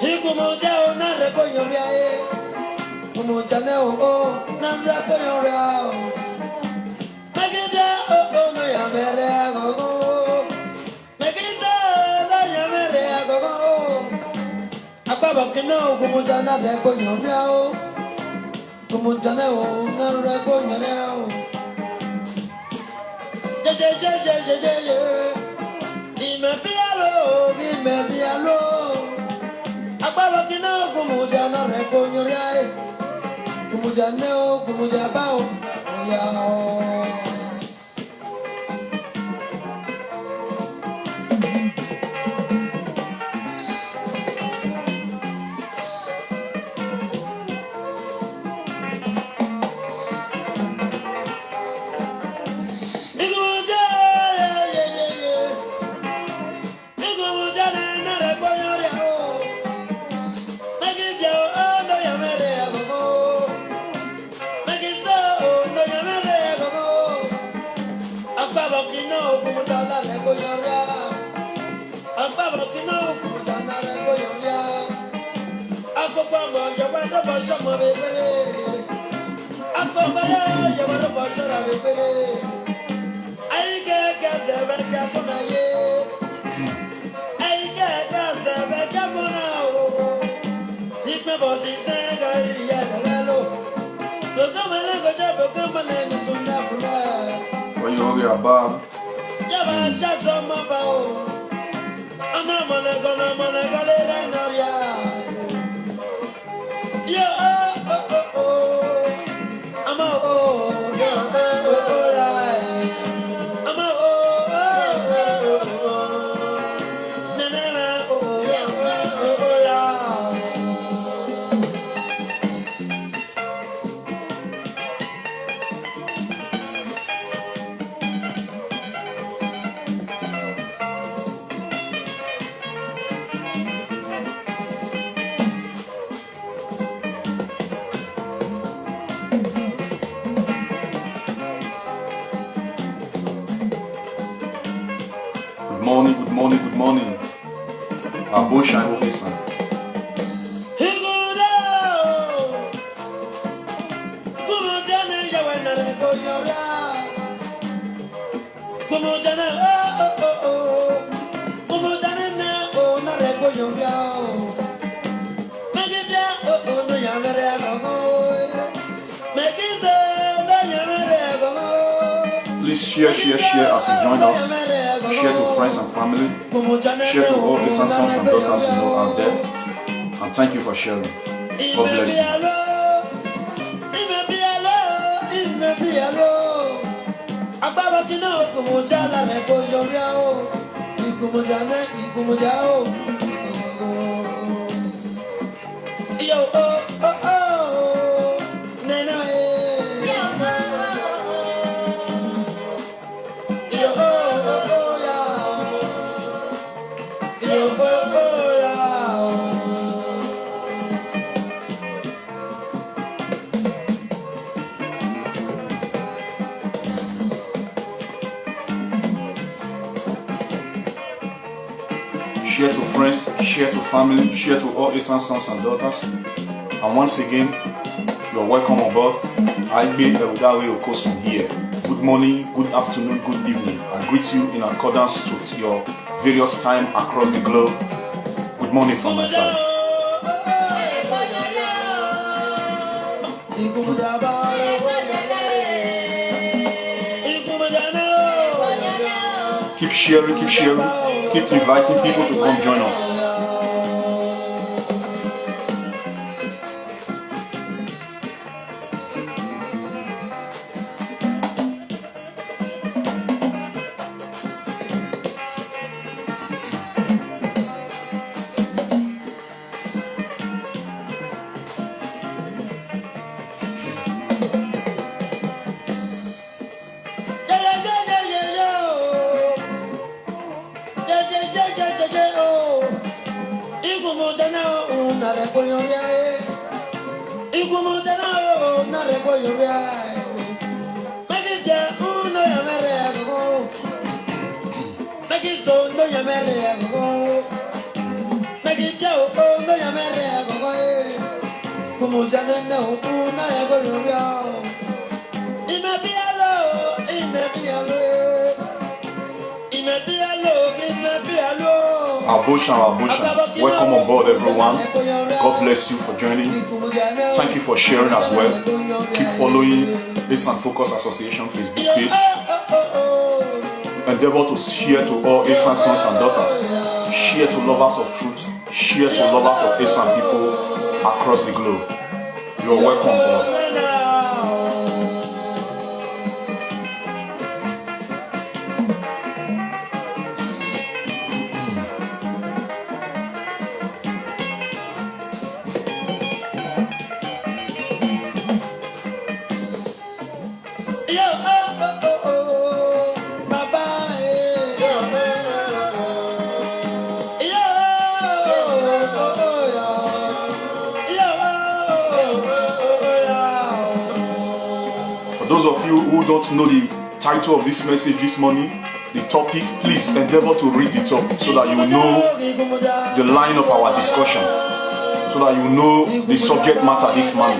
Igueben na rekoyoria e. Kumujane o na rekoyoria. Magida o no ya mere gogo. Magida na ya mere gogo. Akaba kino kumujana rekoyoria o. Kumujane o na rekoyoria o. Dime pialo. Akaba kino kumujana rekoyoria. Kumujaneo, kumujabao, yao. Good morning. Abudu and Opesan. Please share as you join us. Share to friends and family. Share to all the sons and daughters you know out there. And thank you for sharing. God bless you. Share to friends, share to family, share to all Esan sons and daughters. And once again, you are welcome aboard. Igueben from here. Good morning, good afternoon, good evening. I greet you in accordance to your various time across the globe. Good morning from my side. Keep sharing, keep inviting people to come join us. Aboshan, welcome on board everyone. God bless you for joining. Thank you for sharing as well. Keep following Esan Focus Association Facebook page. Endeavor to share to all Esan sons and daughters. Share to lovers of truth. Share to lovers of Esan people across the globe. You are welcome all. Those of you who don't know the title of this message this morning, the topic, please endeavor to read the topic so that you know the line of our discussion, so that you know the subject matter this morning.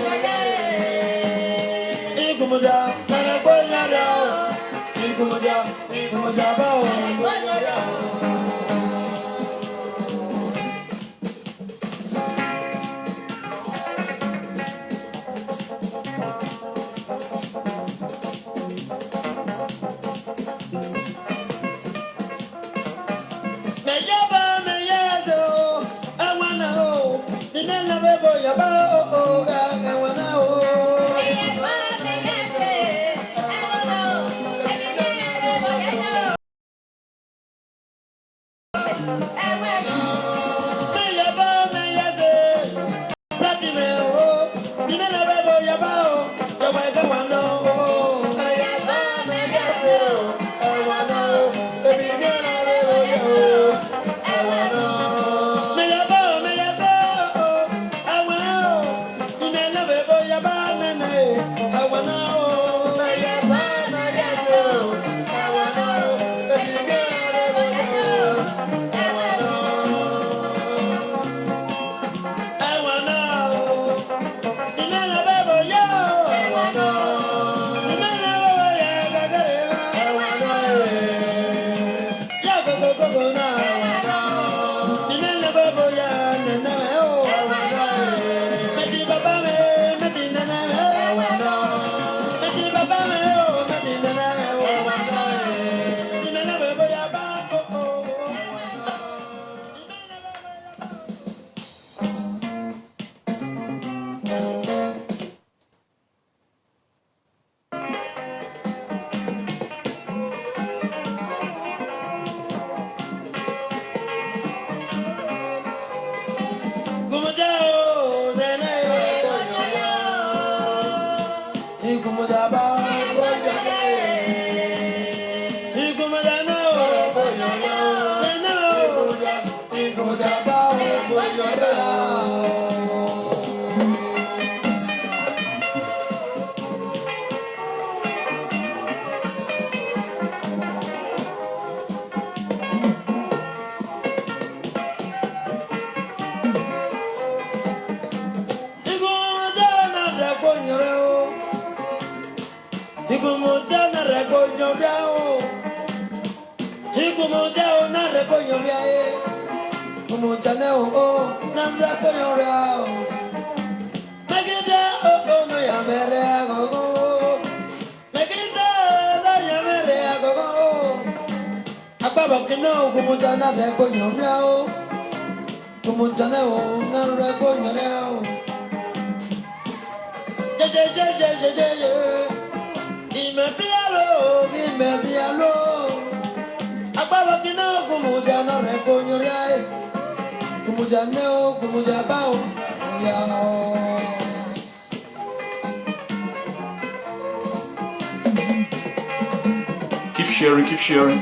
Keep sharing.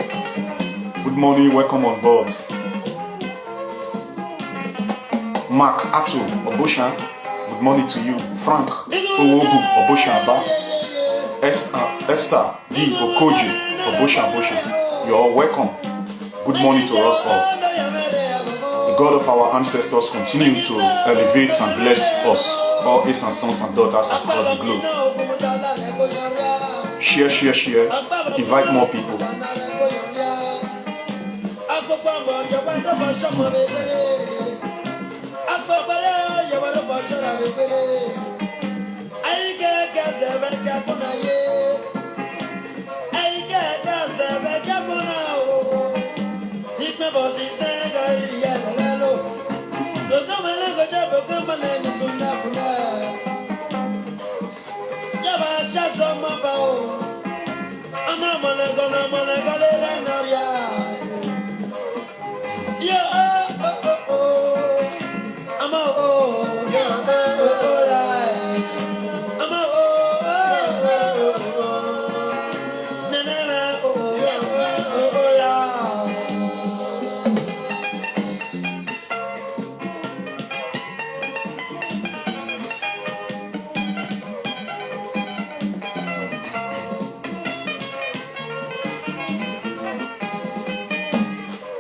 Good morning, welcome on board. Mark Atu Obosha, good morning to you. Frank Owogu Obosha Aba. Esther D Okoji Obosha. You are welcome. Good morning to us all. The God of our ancestors continue to elevate and bless us. all Esan sons and daughters across the globe. Share, share, share. Invite more people.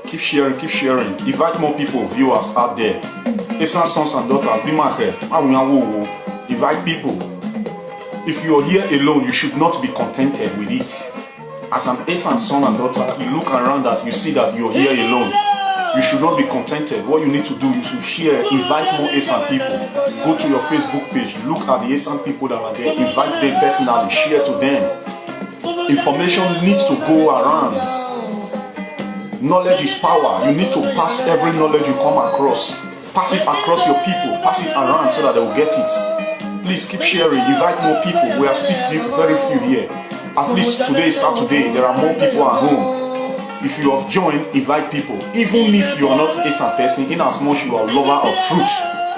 Keep sharing, keep sharing. Invite more people, viewers out there. Esan sons and daughters, be my head. Invite people. If you are here alone, you should not be contented with it. As an Esan son and daughter, you look around that you see that you're here alone. You should not be contented. What you need to do, you should share, invite more Esan people. Go to your Facebook page, look at the Esan people that are there, invite them personally, share to them. Information needs to go around. Knowledge is power. You need to pass every knowledge you come across. Pass it across your people. Pass it around so that they will get it. Please keep sharing. Invite more people. We are still very few here. At least today is Saturday. There are more people at home. If you have joined, invite people. Even if you are not a Esan person, in as much you are a lover of truth,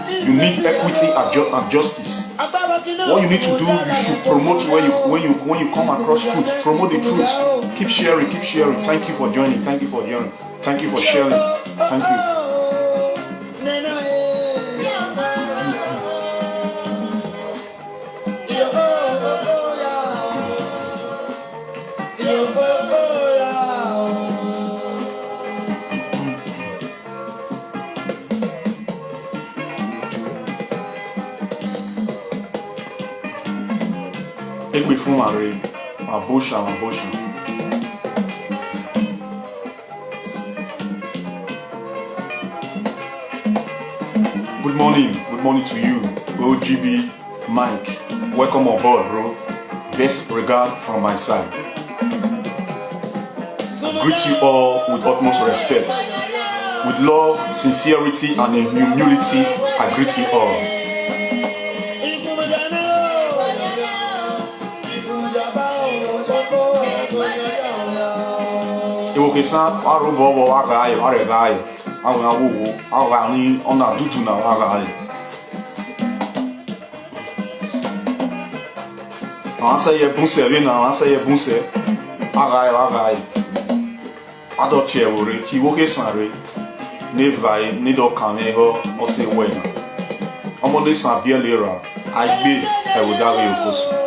you need equity and justice. What you need to do, you should promote when you come across truth. Promote the truth. Keep sharing, keep sharing. Thank you for joining. Thank you for joining. Thank you for sharing. Thank you. Good morning to you, OGB Mike. Welcome on board, bro. Best regard from my side. I greet you all with utmost respect. With love, sincerity, and humility, I greet you all. Ewokesan arubobo agayo aregayo awo awani ona dutu na agayo ansa ye bunse we na ansa ye bunse agayo adoche wore ti wokesan re ne vai ne do kame ho o se wena omole san bia lera agbe ewudawe okoso.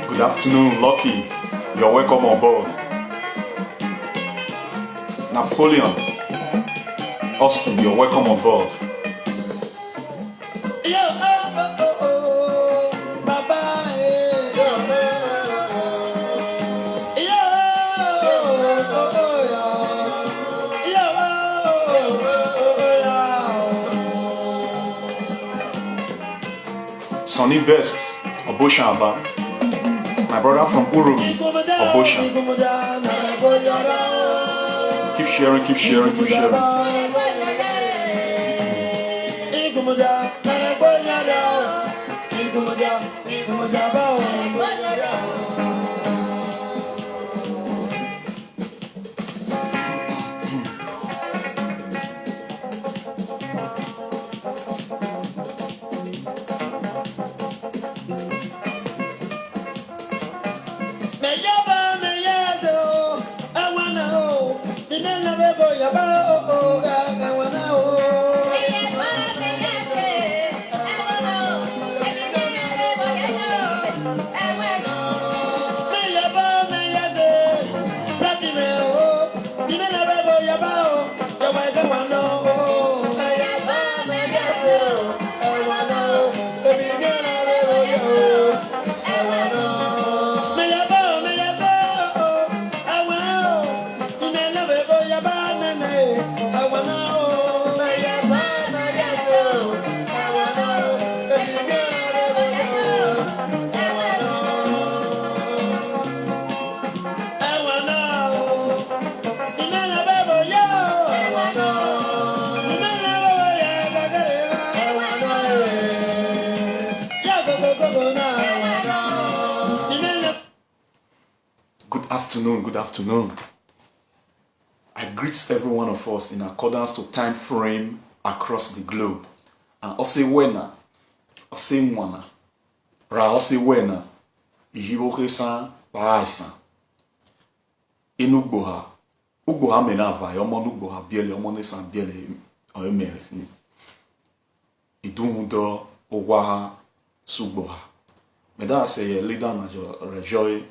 Good afternoon, Lucky. You're welcome on board. Napoleon, Austin, you're welcome on board. Sonny Best, Oboshamba. My brother from Urugi, Obosha. Keep sharing, keep sharing, keep sharing. Good afternoon. I greet every one of us in accordance to time frame across the globe. And ose wena, ose mwana, ra ose wena, ihiboke san, baasan. Inugboha, ugboha menava, yomon ugboha biele, yomon esan biele, oyemere. Idumudo, owaha, sugboha. Meda se leader na rejoy.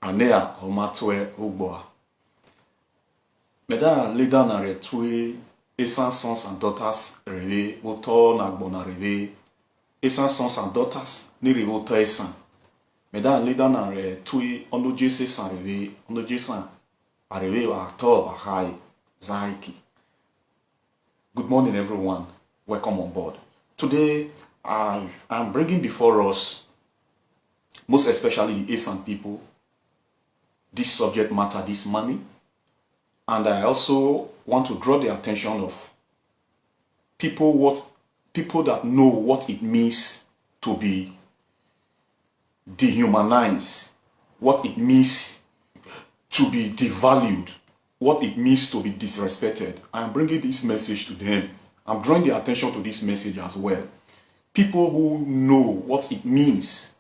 Anea omatwe ugboa. Meda leader na retwe Esan sons and daughters reve woto na gbona reve Esan sons and daughters ni reve woto Esan. Meda leader na retwe ono jese san reve ono jesan areve wa to bahai zaiki. Good morning everyone. Welcome on board. Today I'm bringing before us, most especially the Esan people, this subject matter this morning. And I also want to draw the attention of people that know what it means to be dehumanized, what it means to be devalued, what it means to be disrespected. I am bringing this message to them. I'm drawing the attention to this message as well. People who know what it means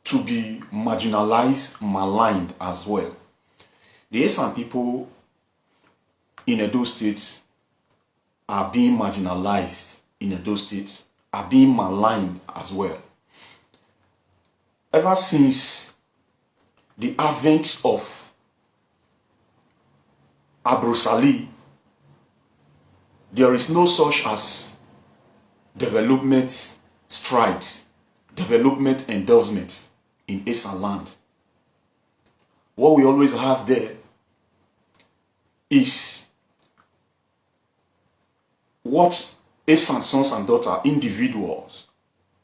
to be marginalized, maligned as well. The Esan people in Edo State are being marginalized in Edo State, are being maligned as well. Ever since the advent of Abrosali, there is no such as development strides, development endorsements in EsanLand. What we always have there is what Esan sons and daughters, individuals,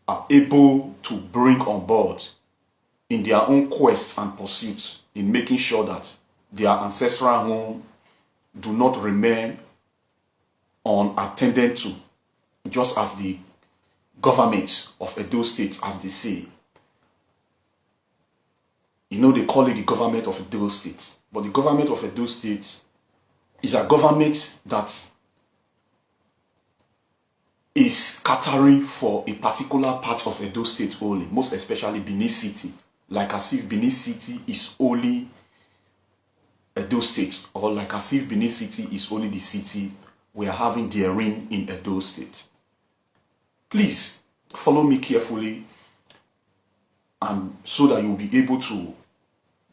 are able to bring on board in their own quests and pursuits in making sure that their ancestral home do not remain unattended to, just as the government of Edo State, as they say. You know, they call it the government of Edo State. But the government of Edo State is a government that is catering for a particular part of Edo State only, most especially Benin City. Like as if Benin City is only Edo State, or like as if Benin City is only the city we are having therein in Edo State. Please follow me carefully, and so that you'll be able to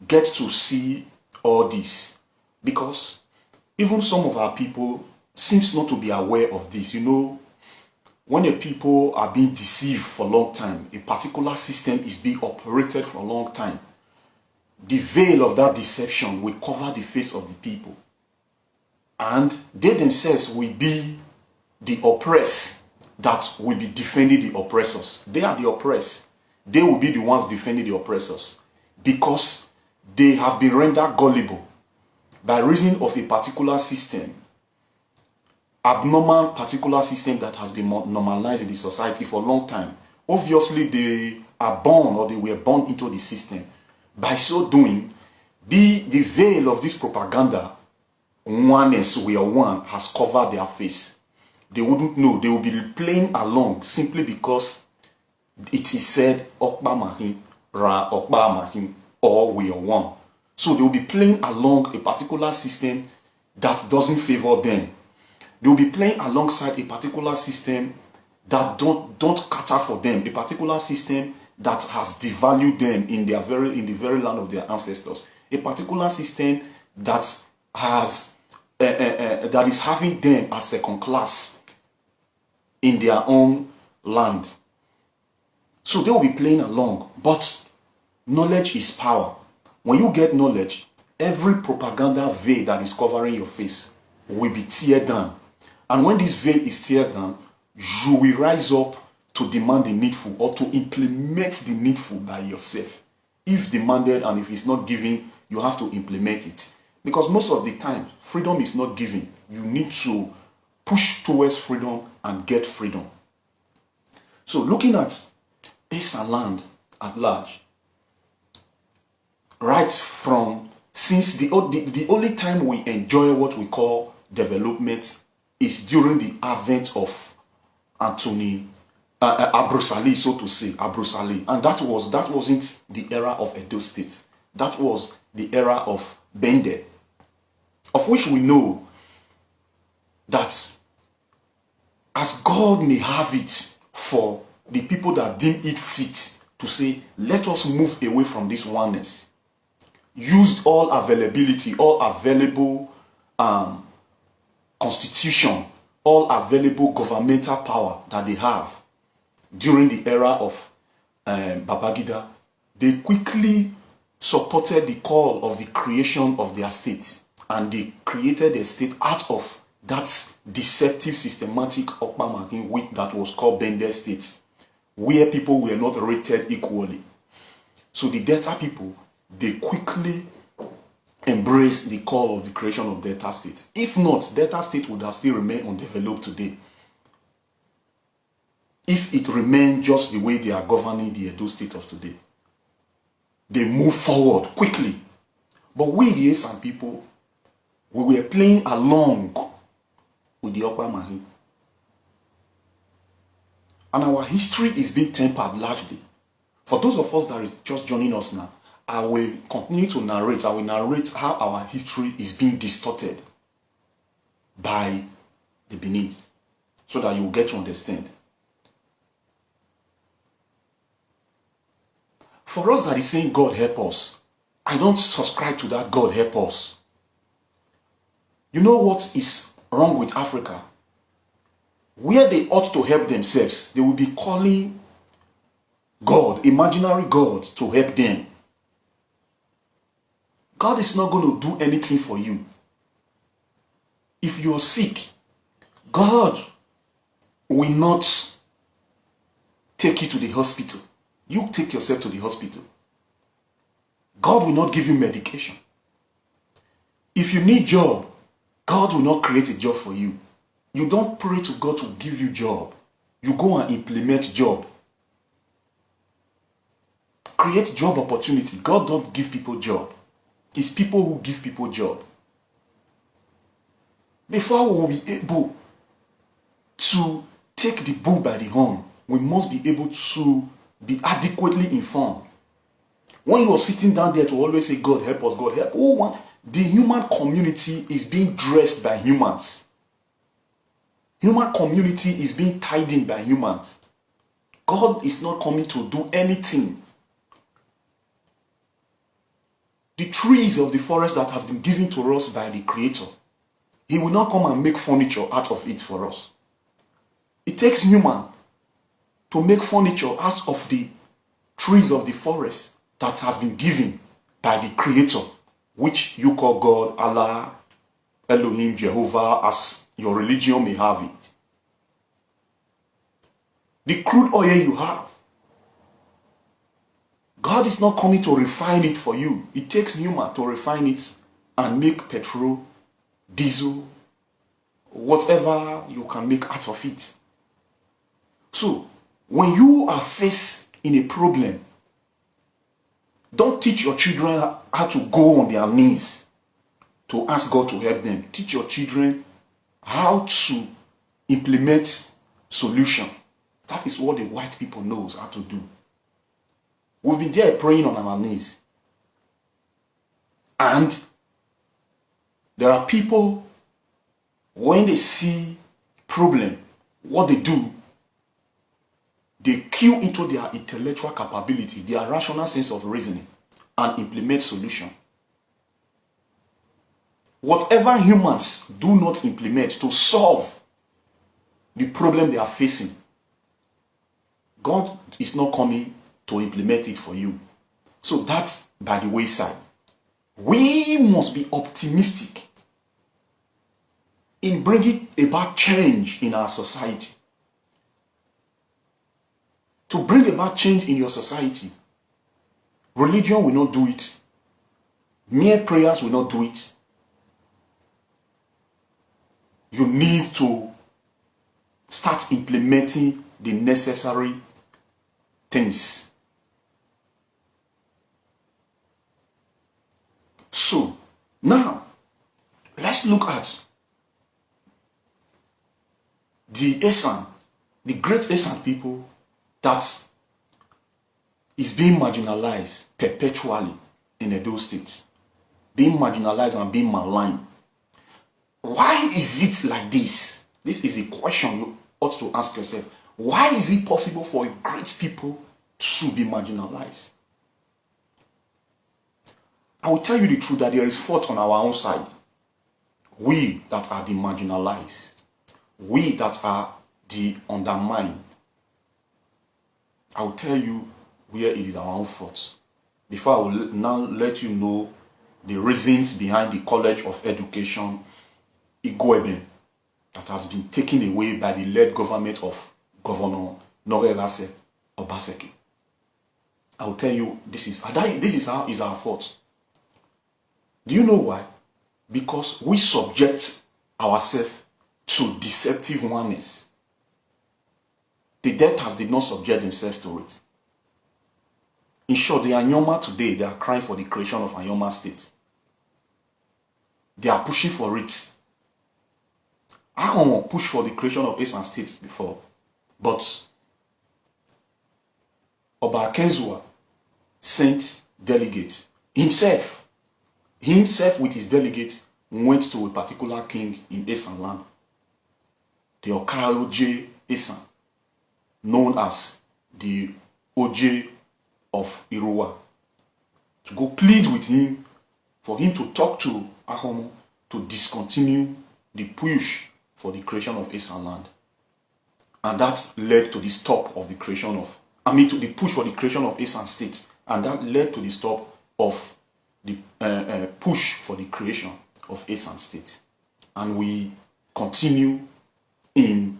get to see all this, because even some of our people seems not to be aware of this. You know, when a people are being deceived for a long time, a particular system is being operated for a long time, the veil of that deception will cover the face of the people, and they themselves will be the oppressed that will be defending the oppressors. They are the oppressed. They will be the ones defending the oppressors because they have been rendered gullible by reason of a particular system, abnormal particular system that has been normalized in the society for a long time. Obviously, they are born or they were born into the system. By so doing, the veil of this propaganda, oneness, we are one, has covered their face. They wouldn't know. They will be playing along simply because it is said, Okba Mahim, Ra Okba Mahim, or we are one. So they will be playing along a particular system that doesn't favor them. They will be playing alongside a particular system that don't cater for them, a particular system that has devalued them in the very land of their ancestors, a particular system that has that is having them as second class in their own land. So they will be playing along, but knowledge is power. When you get knowledge, every propaganda veil that is covering your face will be teared down. And when this veil is teared down, you will rise up to demand the needful or to implement the needful by yourself. If demanded and if it's not given, you have to implement it. Because most of the time, freedom is not given. You need to push towards freedom and get freedom. So looking at EsanLand at large, right from since the only time we enjoy what we call development is during the advent of Anthony Abrusali, so to say, Abrusali, and that wasn't the era of Edo State. That was the era of Bende, of which we know that as God may have it for the people that deem it fit to say, let us move away from this oneness. Used all availability, all available constitution, all available governmental power that they have during the era of Babangida. They quickly supported the call of the creation of their state, and they created a state out of that deceptive systematic Okpamakin that was called Bende State, where people were not rated equally. So the Delta people, they quickly embraced the call of the creation of Delta State. If not, Delta State would have still remained undeveloped today. If it remained just the way they are governing the Edo State of today. They move forward quickly. But we, the Esan people, we were playing along with the Okpamahin. And our history is being tempered largely. For those of us that is just joining us now, I will continue to narrate. I will narrate how our history is being distorted by the Beninese, so that you will get to understand. For us that is saying God help us, I don't subscribe to that God help us. You know what is wrong with Africa? Where they ought to help themselves, they will be calling God, imaginary God, to help them. God is not going to do anything for you. If you're sick, God will not take you to the hospital. You take yourself to the hospital. God will not give you medication. If you need a job, God will not create a job for you. You don't pray to God to give you a job. You go and implement job. Create job opportunity. God don't give people job. It's people who give people job. Before we will be able to take the bull by the horn, we must be able to be adequately informed. When you are sitting down there to always say, God help us, God help, the human community is being dressed by humans. Human community is being tied in by humans. God is not coming to do anything. The trees of the forest that has been given to us by the Creator, He will not come and make furniture out of it for us. It takes human to make furniture out of the trees of the forest that has been given by the Creator, which you call God, Allah, Elohim, Jehovah, as your religion may have it. the crude oil you have. God is not coming to refine it for you. It takes human to refine it and make petrol, diesel, whatever you can make out of it. So, when you are faced in a problem, don't teach your children how to go on their knees to ask God to help them. Teach your children how to implement solution. That is what the white people knows how to do. We've been there praying on our knees. And there are people, when they see problem, what they do, they cue into their intellectual capability, their rational sense of reasoning, and implement solution. Whatever humans do not implement to solve the problem they are facing, God is not coming to implement it for you. So that's by the wayside. We must be optimistic in bringing about change in our society. To bring about change in your society, religion will not do it. Mere prayers will not do it. You need to start implementing the necessary things. So, now, let's look at the Esan, the great Esan people that is being marginalized perpetually in Edo State. Being marginalized and being maligned. Why is it like this? This is a question you ought to ask yourself. Why is it possible for a great people to be marginalized? I will tell you the truth that there is fault on our own side. We that are the marginalized. We that are the undermined. I will tell you where it is our own fault. Before I will now let you know the reasons behind the College of Education, Igueben, that has been taken away by the led government of Governor Obaseki. I will tell you this is how is our fault. Do you know why? Because we subject ourselves to deceptive oneness. The debtors did not subject themselves to it. In short, the Anyoma today, they are crying for the creation of Anyoma State. They are pushing for it. I don't push for the creation of Esan State before, but Oba Kezua sent delegates. Himself with his delegate went to a particular king in EsanLand, the Okaoje Esan, known as the Oje of Iruwa, to go plead with him for him to talk to Ahomo to discontinue the push for the creation of EsanLand. And that led to the stop of the creation of, to the push for the creation of Esan State. And that led to the stop of the push for the creation of Esan State. And we continue in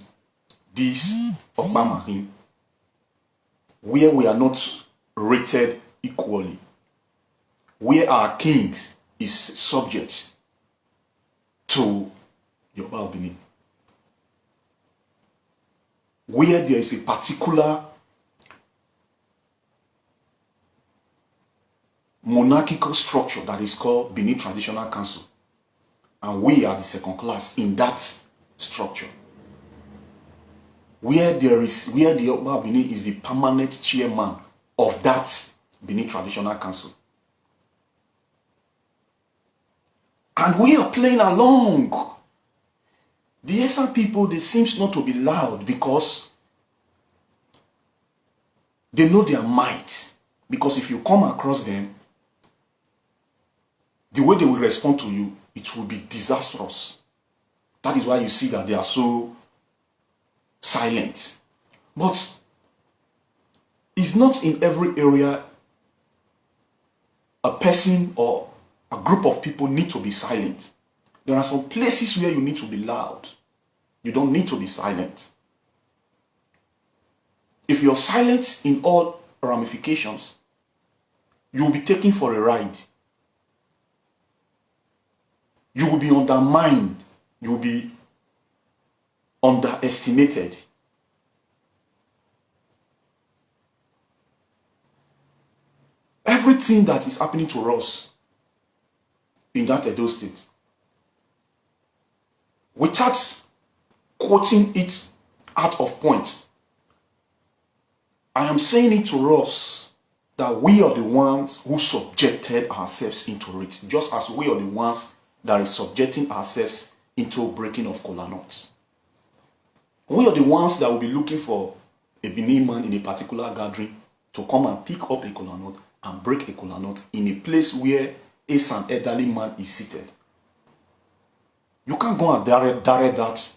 this Okpamahin, where we are not rated equally, where our kings is subject to Yoruba Benin, where there is a particular monarchical structure that is called Benin Traditional Council, and we are the second class in that structure, where the Yoruba Benin is the permanent chairman of that Benin Traditional Council. And we are playing along. The Esan people, they seem not to be loud because they know their might. Because if you come across them, the way they will respond to you, it will be disastrous. That is why you see that they are so silent. But it's not in every area a person or a group of people need to be silent. There are some places where you need to be loud. You don't need to be silent. if you're silent in all ramifications, you will be taken for a ride. You will be undermined. You will be underestimated. Everything that is happening to us in that Edo state, without quoting it out of point, I am saying it to us that we are the ones who subjected ourselves into it, just as we are the ones that is subjecting ourselves into breaking of kola nuts. We are the ones that will be looking for a Benin man in a particular gathering to come and pick up a kola nut and break a kola nut in a place where an elderly man is seated. You can't go and direct that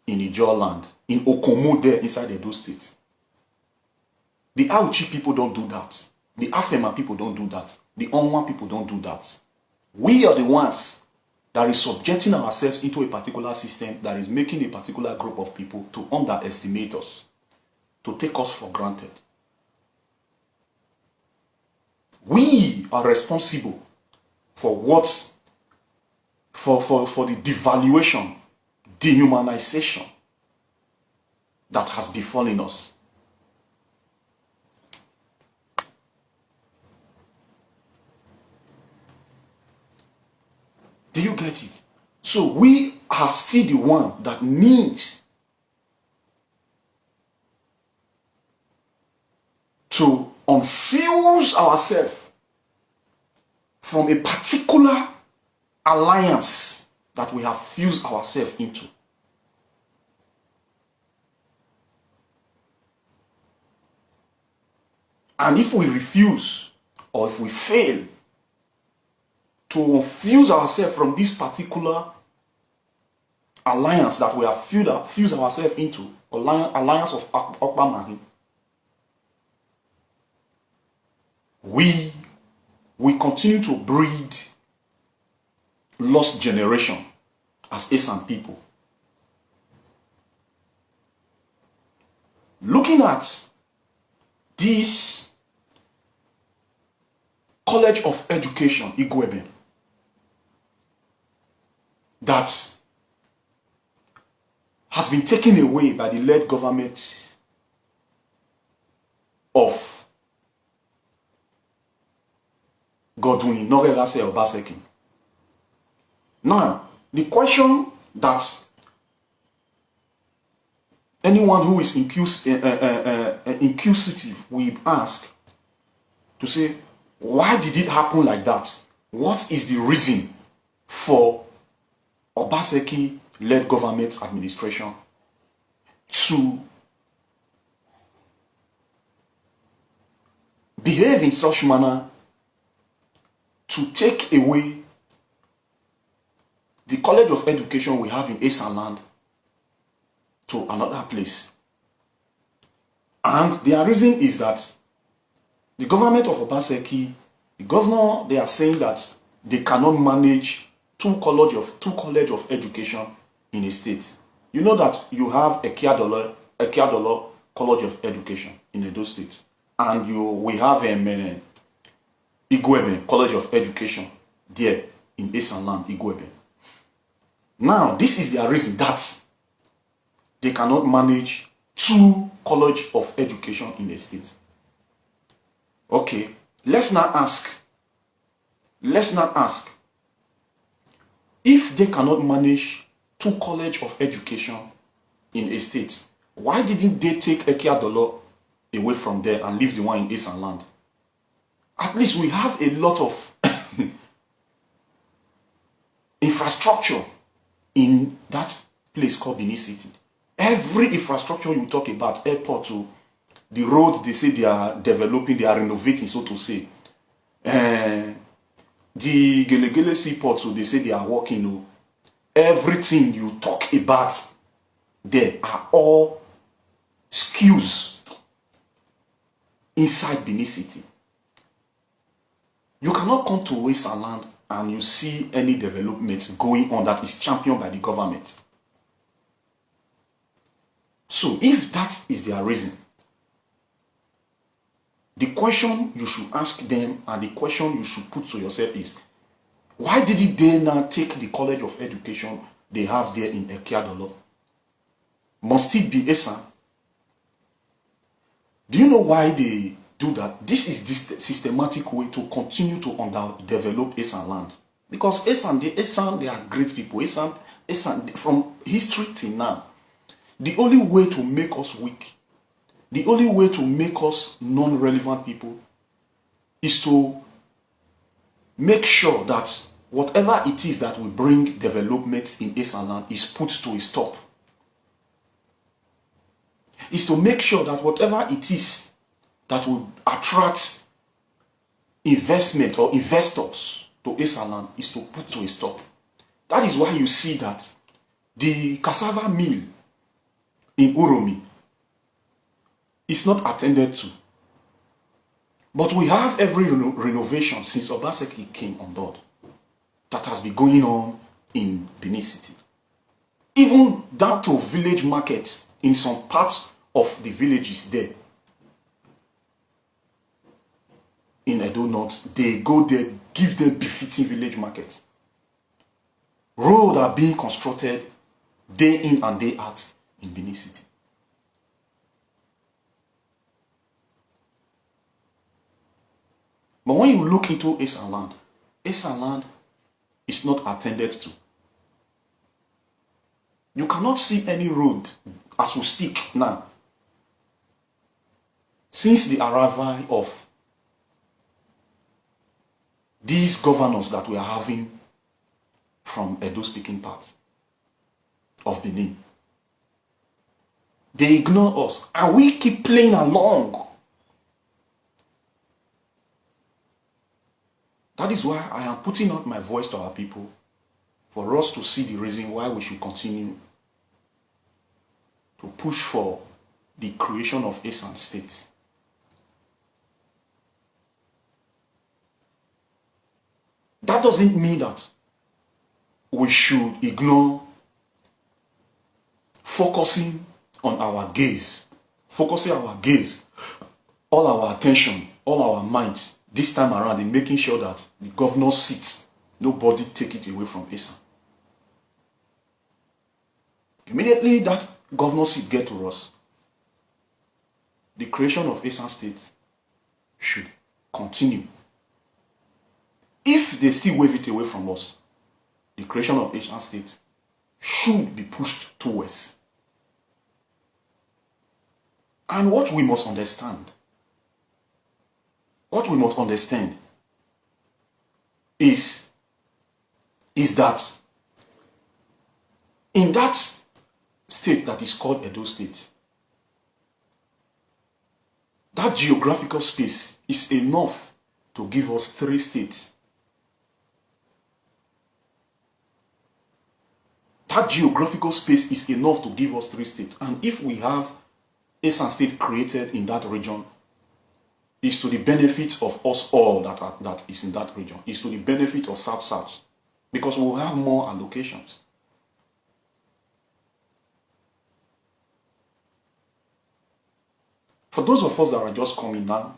in EsanLand, in Okomo there inside Edo State. The Auchi people don't do that. The Afema people don't do that. The Onwa people don't do that. We are the ones that is subjecting ourselves into a particular system that is making a particular group of people to underestimate us, to take us for granted. We are responsible for the devaluation, dehumanization that has befallen us. Do you get it? So we are still the one that needs to unfuse ourselves from a particular alliance that we have fused ourselves into. And if we refuse or if we fail to fuse ourselves from this particular alliance that we have fused ourselves into, alliance of Okpamahi, we continue to breed lost generation as Esan people. Looking at this College of Education, Igueben, that has been taken away by the led government of Godwin Obaseki. Now, the question that anyone who is inquisitive will ask to say, why did it happen like that? What is the reason for Obaseki-led government administration to behave in such manner to take away the College of Education we have in EsanLand to another place? And their reason is that the government of Obaseki, the governor, they are saying that they cannot manage two college of education in a state. You know that you have a Kiadolo College of Education in Edo State, and we have Igueben College of Education there in EsanLand, Igueben. Now, this is their reason that they cannot manage two college of education in a state. Okay, let's not ask. If they cannot manage two college of education in a state, why didn't they take Ekiadolo away from there and leave the one in EsanLand? At least we have a lot of infrastructure in that place called Benin City. Every infrastructure you talk about, airport to the road, they say they are developing, they are renovating, so to say. The Gelegele Seaport, so they say they are working. Everything you talk about there are all skews inside Benin City. You cannot come to EsanLand and you see any development going on that is championed by the government. So if that is their reason, The question you should ask them and the question you should put to yourself is, why did they now take the College of Education they have there in Ekiadolo? Must it be Esan? Do you know why they do that? This is this systematic way to continue to underdevelop EsanLand. Because Esan, they are great people. Esan, from history till now, the only way to make us weak, the only way to make us non-relevant people is to make sure that whatever it is that will bring development in EsanLand is put to a stop. Is to make sure that whatever it is that will attract investment or investors to EsanLand is to put to a stop. That is why you see that the cassava mill in Uromi is not attended to. But we have every renovation since Obaseki came on board that has been going on in Benin City. Even down to village markets in some parts of the villages there. In Edo North, they go there, give them befitting village markets. Roads are being constructed day in and day out in Benin City. But when you look into EsanLand, EsanLand is not attended to. You cannot see any road as we speak now. Since the arrival of these governors that we are having from Edo-speaking parts of Benin, they ignore us and we keep playing along. That is why I am putting out my voice to our people, for us to see the reason why we should continue to push for the creation of Esan State. That doesn't mean that we should ignore focusing on our gaze, all our attention, all our minds this time around in making sure that the governor's seat, nobody take it away from Esan. Immediately that governor's seat get to us, the creation of Esan State should continue. If they still wave it away from us, the creation of Esan State should be pushed towards. And what we must understand is that in that state that is called Edo State, that geographical space is enough to give us 3 states. That geographical space is enough to give us 3 states. And if we have Esan State created in that region, is to the benefit of us all that is in that region, is to the benefit of South-South, because we will have more allocations. For those of us that are just coming now,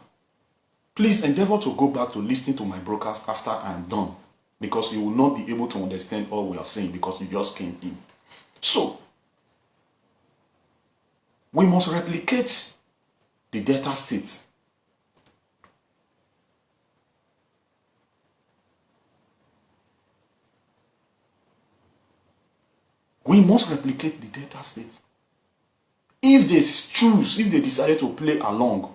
please endeavor to go back to listening to my broadcast after I am done, because you will not be able to understand all we are saying because you just came in. So, we must replicate the Delta states. We must replicate the Delta states. If they choose, if they decided to play along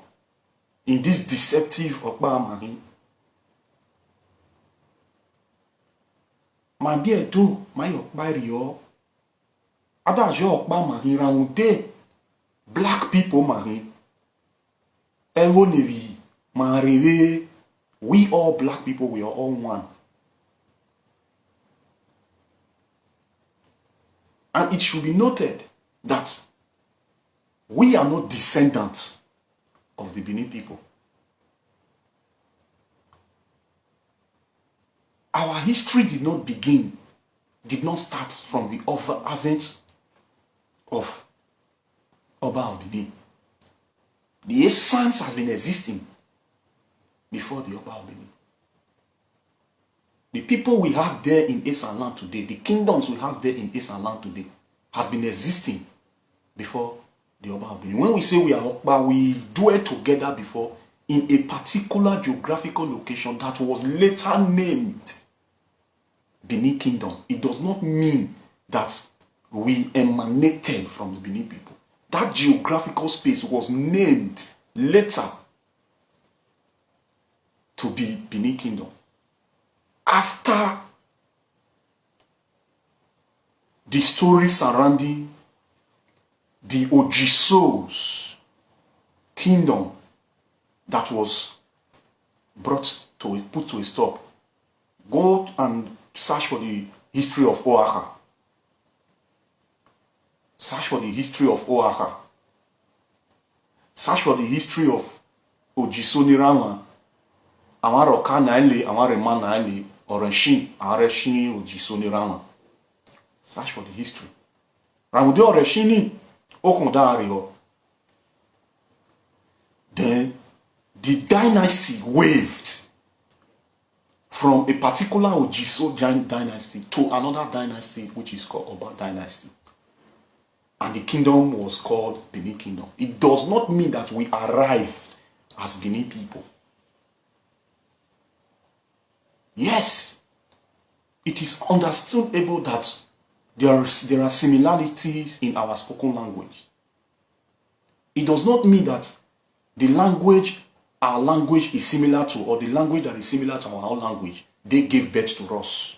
in this deceptive Okpa ma bi Edo, ma Okpa Rio, Adajo Okpa Mahin Raunde, black people Mahin, Ewo Nevi, Marewe, we all black people, we are all one. And it should be noted that we are not descendants of the Benin people. Our history did not start from the advent of Oba of Benin. The essence has been existing before the Oba of Benin. The people we have there in EsanLand today, the kingdoms we have there in EsanLand today, has been existing before the Oba of Benin. When we say we are Okpa, we dwell together before in a particular geographical location that was later named Benin Kingdom. It does not mean that we emanated from the Benin people. That geographical space was named later to be Benin Kingdom. After the story surrounding the Ojiso's kingdom that was put to a stop, go and search for the history of Oaha. Search for the history of Oaha. Search for the history of Ojiso Nirama. Amaro ka na ile, amare man na ile, oreshin, areshin Ojiso Nirama. Search for the history. Ramude oreshini, okondario. Then the dynasty waved from a particular Ojiso dynasty to another dynasty, which is called Oba dynasty. And the kingdom was called Benin Kingdom. It does not mean that we arrived as Benin people. Yes, it is understandable that there are similarities in our spoken language. It does not mean that the language our language is similar to, or the language that is similar to our own language, they gave birth to us.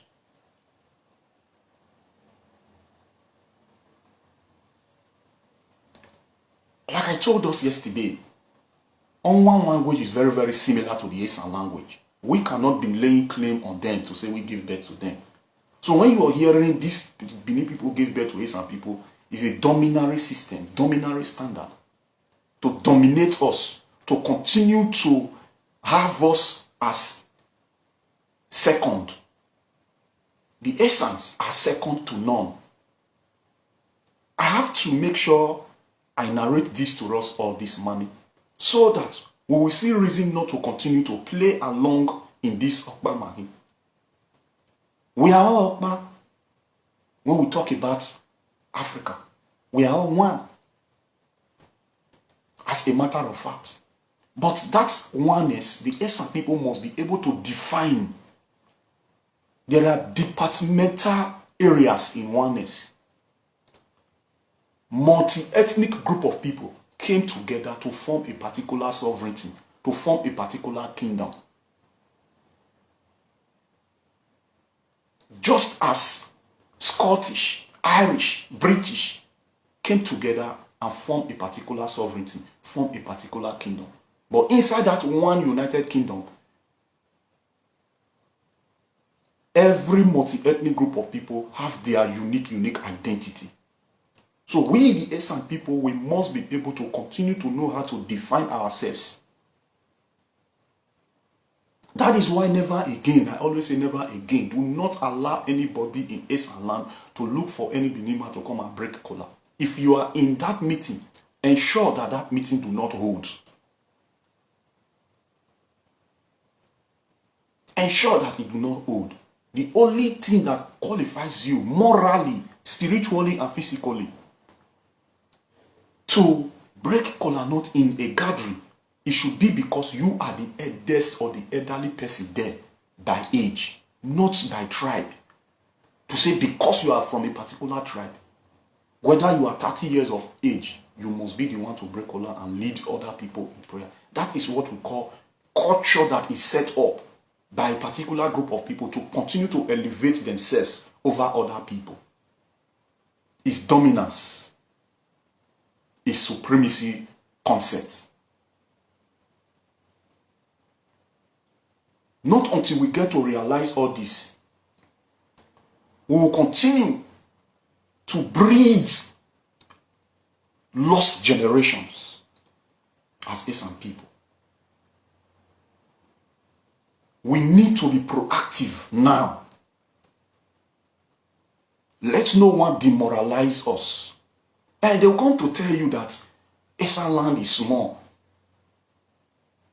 Like I told us yesterday, one language is very, very similar to the Esan language. We cannot be laying claim on them to say we give birth to them. So when you are hearing these Benin people give birth to Esan people, it's a dominatory system, dominatory standard to dominate us, to continue to have us as second. The Esans are second to none. I have to make sure I narrate this to us all this morning so that we will see reason not to continue to play along in this Okpa Mahi. We are all Okpa when we talk about Africa. We are all one, as a matter of fact. But that oneness, the Esan people must be able to define. There are departmental areas in oneness. Multi-ethnic group of people came together to form a particular sovereignty, to form a particular kingdom. Just as Scottish, Irish, British came together and formed a particular sovereignty, formed a particular kingdom. But inside that one united kingdom, every multi-ethnic group of people have their unique identity. So we, the Esan people, we must be able to continue to know how to define ourselves. That is why never again, I always say never again, do not allow anybody in EsanLand to look for any Benima to come and break collar. If you are in that meeting, ensure that that meeting do not hold. Ensure that it do not hold. The only thing that qualifies you morally, spiritually, and physically to break kola nut in a gathering, it should be because you are the eldest or the elderly person there by age, not by tribe. To say because you are from a particular tribe, whether you are 30 years of age, you must be the one to break kola and lead other people in prayer. That is what we call culture that is set up by a particular group of people to continue to elevate themselves over other people. It's dominance. Is supremacy concept. Not until we get to realize all this, we will continue to breed lost generations as Esan people. We need to be proactive now. Let no one demoralize us. And they'll come to tell you that EsanLand is small.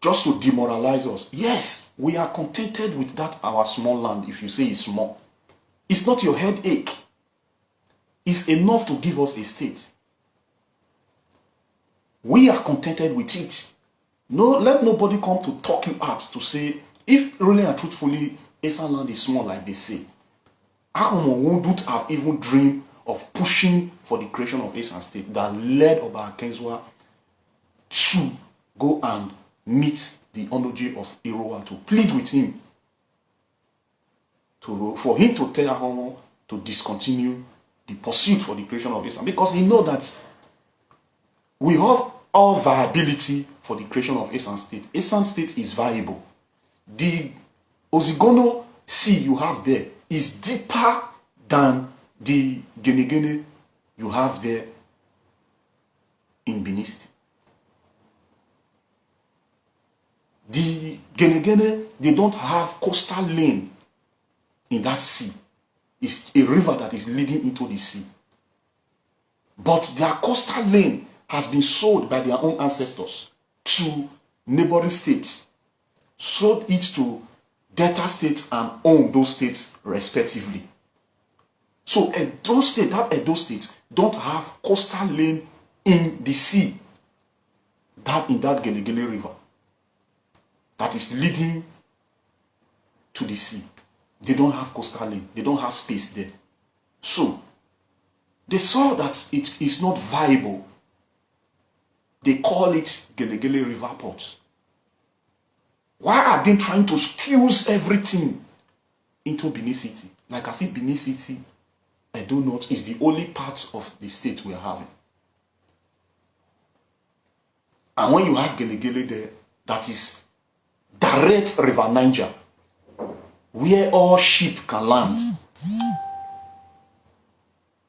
just to demoralize us. Yes, we are contented with that our small land. If you say it's small, it's not your headache. It's enough to give us a state. We are contented with it. No, let nobody come to talk you out to say, if really and truthfully EsanLand is small like they say, Akomo wouldn't have even dreamed of pushing for the creation of Esan State that led Obakenzwa to go and meet the Onoje of Iroa to plead with him for him to tell Akomo to discontinue the pursuit for the creation of Esan, because he knows that we have all viability for the creation of Esan State. Esan State is viable. The Ozigono Sea you have there is deeper than the Genegene you have there in Benin City. The Genegene, they don't have coastal lane in that sea. It's a river that is leading into the sea. But their coastal lane has been sold by their own ancestors to neighboring states, sold it to Delta states and own those states respectively. So Edo State, that Edo State don't have coastal lane in the sea, that in that Gelegele River that is leading to the sea. They don't have coastal lane. They don't have space there. So they saw that it is not viable. They call it Gelegele River Port. Why are they trying to squeeze everything into Benin City? Like I see Benin City, Edo North is the only part of the state we are having. And when you have Gelegele there, that is direct River Niger, where all sheep can land.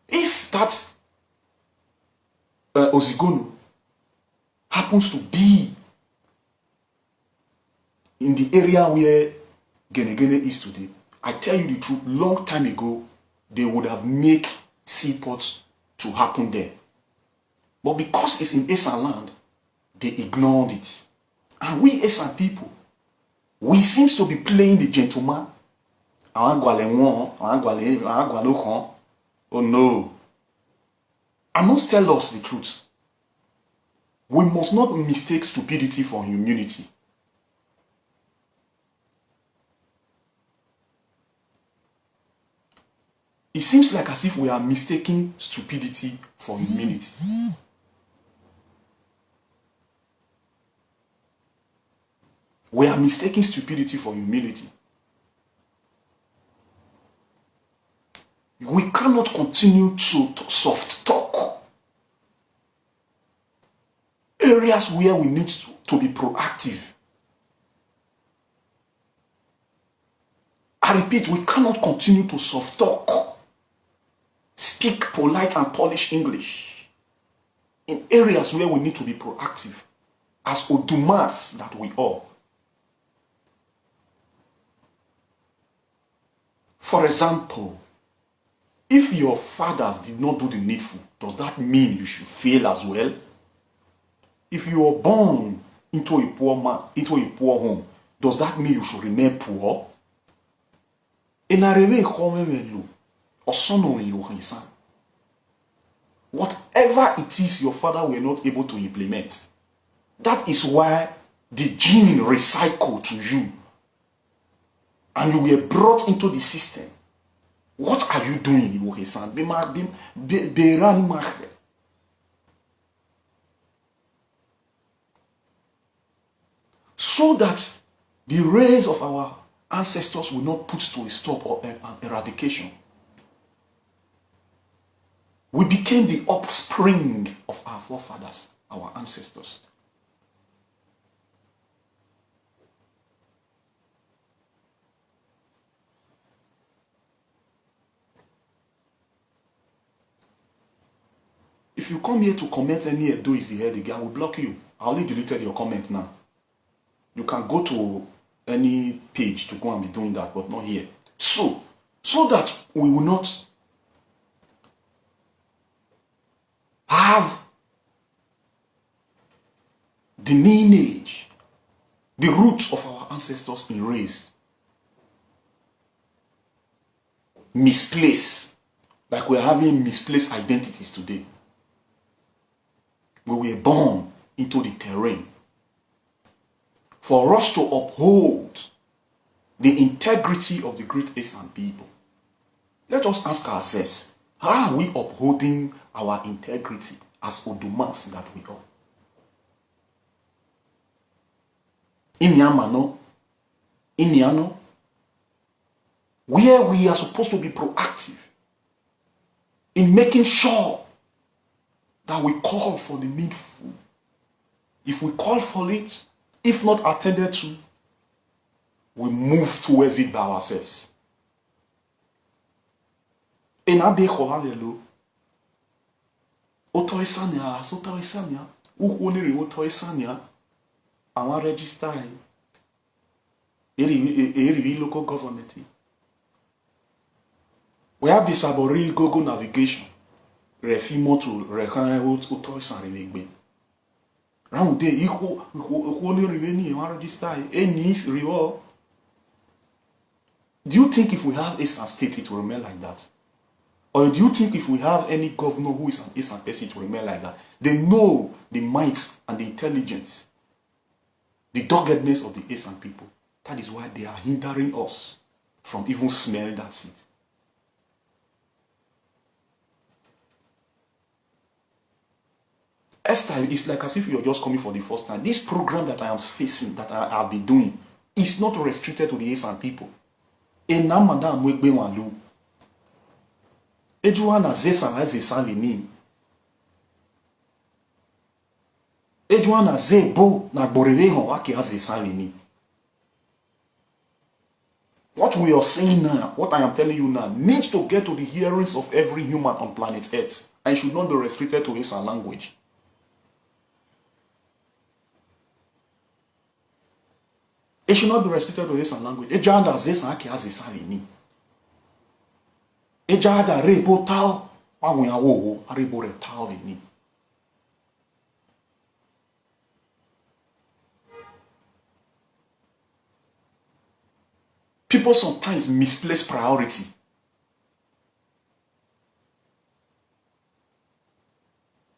If that Ozigono happens to be in the area where Genegene is today, I tell you the truth, long time ago, they would have made seaports to happen there. But because it's in EsanLand, they ignored it. And we Esan people, we seems to be playing the gentleman. Oh no. I must tell us the truth. We must not mistake stupidity for humility. It seems like as if we are mistaking stupidity for humility. We are mistaking stupidity for humility. We cannot continue to soft talk. Areas where we need to be proactive. I repeat, we cannot continue to soft talk. Speak polite and polished English in areas where we need to be proactive as Odumas that we are. For example, if your fathers did not do the needful, does that mean you should fail as well? If you were born into a poor man, into a poor home, does that mean you should remain poor? Whatever it is your father were not able to implement, that is why the gene recycled to you and you were brought into the system. What are you doing, Iwohesan? So that the race of our ancestors will not put to a stop or an eradication. We became the offspring of our forefathers, our ancestors. If you come here to comment any Edo is the head again, I will block you. I only deleted your comment now. You can go to any page to go and be doing that, but not here. So that we will not have the lineage the roots of our ancestors erased, misplaced, like we're having misplaced identities today. We were born into the terrain. For us to uphold the integrity of the great Esan people, let us ask ourselves, how are we upholding our integrity as Odumans that we are? Iniano, where we are supposed to be proactive in making sure that we call for the needful. If we call for it, if not attended to, we move towards it by ourselves. In Abe Kolalelo, Otoisania, Sotoisania, Ukoniri Otoisania, our register, a local government. We have this Abori Google navigation, Refimo to Rekan Otoisan Igueben. Round day, only revenue and register any reward. Do you think if we have Esan State, it will remain like that? Or do you think if we have any governor who is an Esan person, it will remain like that? They know the might and the intelligence, the doggedness of the Esan people. That is why they are hindering us from even smelling that seed. Esther, it's like as if you're just coming for the first time. This program that I am facing, that I have been doing, is not restricted to the Esan people. Enamanda mwekbe wanlu. Ejuana zesan as Esan lini. Ejuana zebo na boreveho ake as Esan lini. What we are saying now, what I am telling you now, needs to get to the hearings of every human on planet Earth and should not be restricted to Esan language. It should not be restricted to Esan language. Ejanda zesan ake as Esan lini. Ejada rebo tao, awen awo arebo re tao lini. People sometimes misplace priority.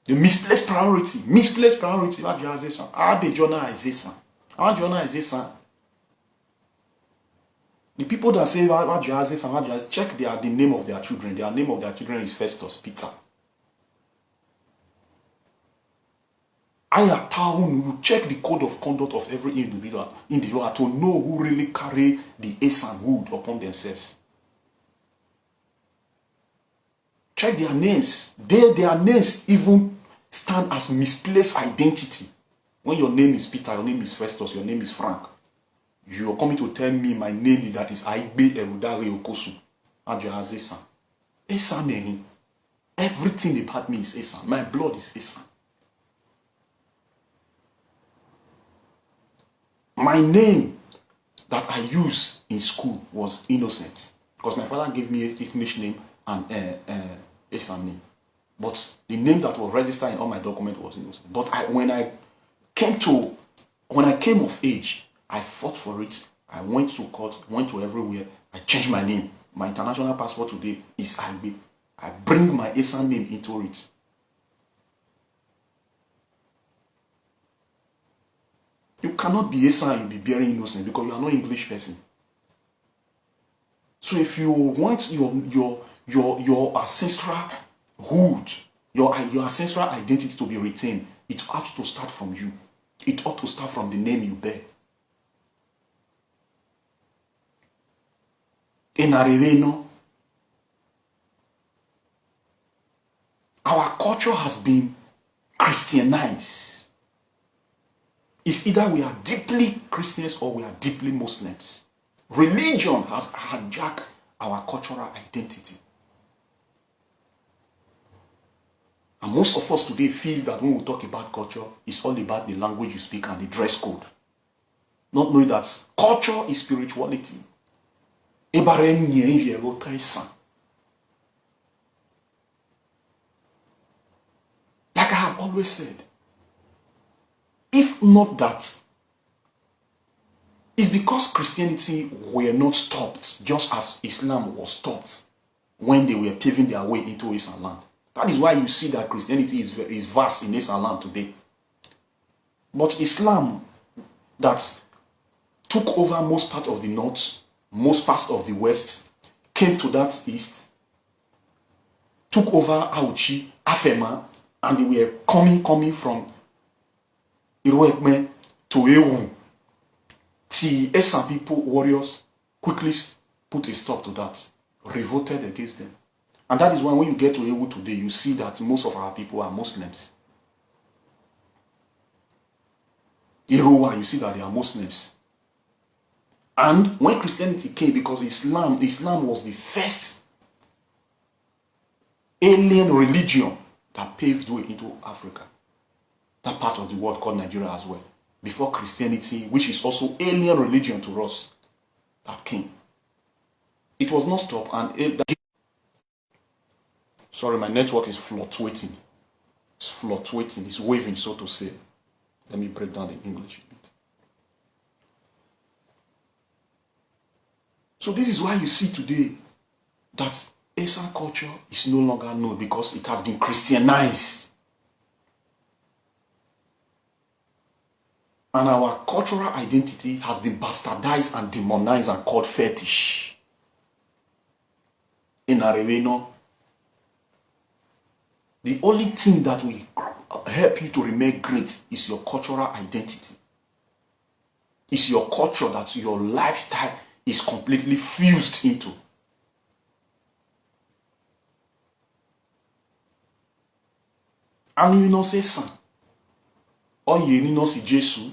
They misplace priority. Misplace priority. What you say? Abe Jonah is this. What Jonah is this? The people that say what you say, check the name of their children. Their name of their children is Festus Peter. You check the code of conduct of every individual to know who really carry the Esan wood upon themselves. Check their names. Their names even stand as misplaced identity. When your name is Peter, your name is Festus, your name is Frank, you are coming to tell me my name that is Aigbe Erudare Okosu. Adja Esan. Esan meaning everything about me is Esan. My blood is Esan. My name that I used in school was Innocent because my father gave me a English name and Esan name. But the name that was registered in all my documents was Innocent. But when I came of age, I fought for it. I went to court, went to everywhere. I changed my name. My international passport today is Aigbe. I bring my Esan name into it. You cannot be Esan and be bearing Innocent because you are not English person. So if you want your ancestral hood, your ancestral identity to be retained, it ought to start from you. It ought to start from the name you bear. In Areveno, our culture has been Christianized. It's either we are deeply Christians or we are deeply Muslims. Religion has hijacked our cultural identity. And most of us today feel that when we talk about culture, it's all about the language you speak and the dress code. Not knowing that culture is spirituality. Like I have always said, if not that It's because Christianity were not stopped, just as Islam was stopped when they were paving their way into EsanLand. That is why you see that Christianity is vast in EsanLand today. But Islam that took over most part of the north, most parts of the west, came to that east, took over Auchi, Afema, and they were coming from Igueben to Ewu. The Esan people, warriors, quickly put a stop to that, revolted against them. And that is why when you get to Ewu today, you see that most of our people are Muslims. Irowa, you see that they are Muslims. And when Christianity came, because Islam was the first alien religion that paved way into Africa, that part of the world called Nigeria as well, before Christianity, which is also alien religion to us, that came. It was not stopped, and sorry, my network is fluctuating. It's fluctuating, it's waving, so to say. Let me break down the English a bit. So this is why you see today that Esan culture is no longer known, because it has been Christianized. And our cultural identity has been bastardized and demonized and called fetish. In Areveno, the only thing that will help you to remain great is your cultural identity. It's your culture that your lifestyle is completely fused into. And you know, say son, or you know, see Jesus,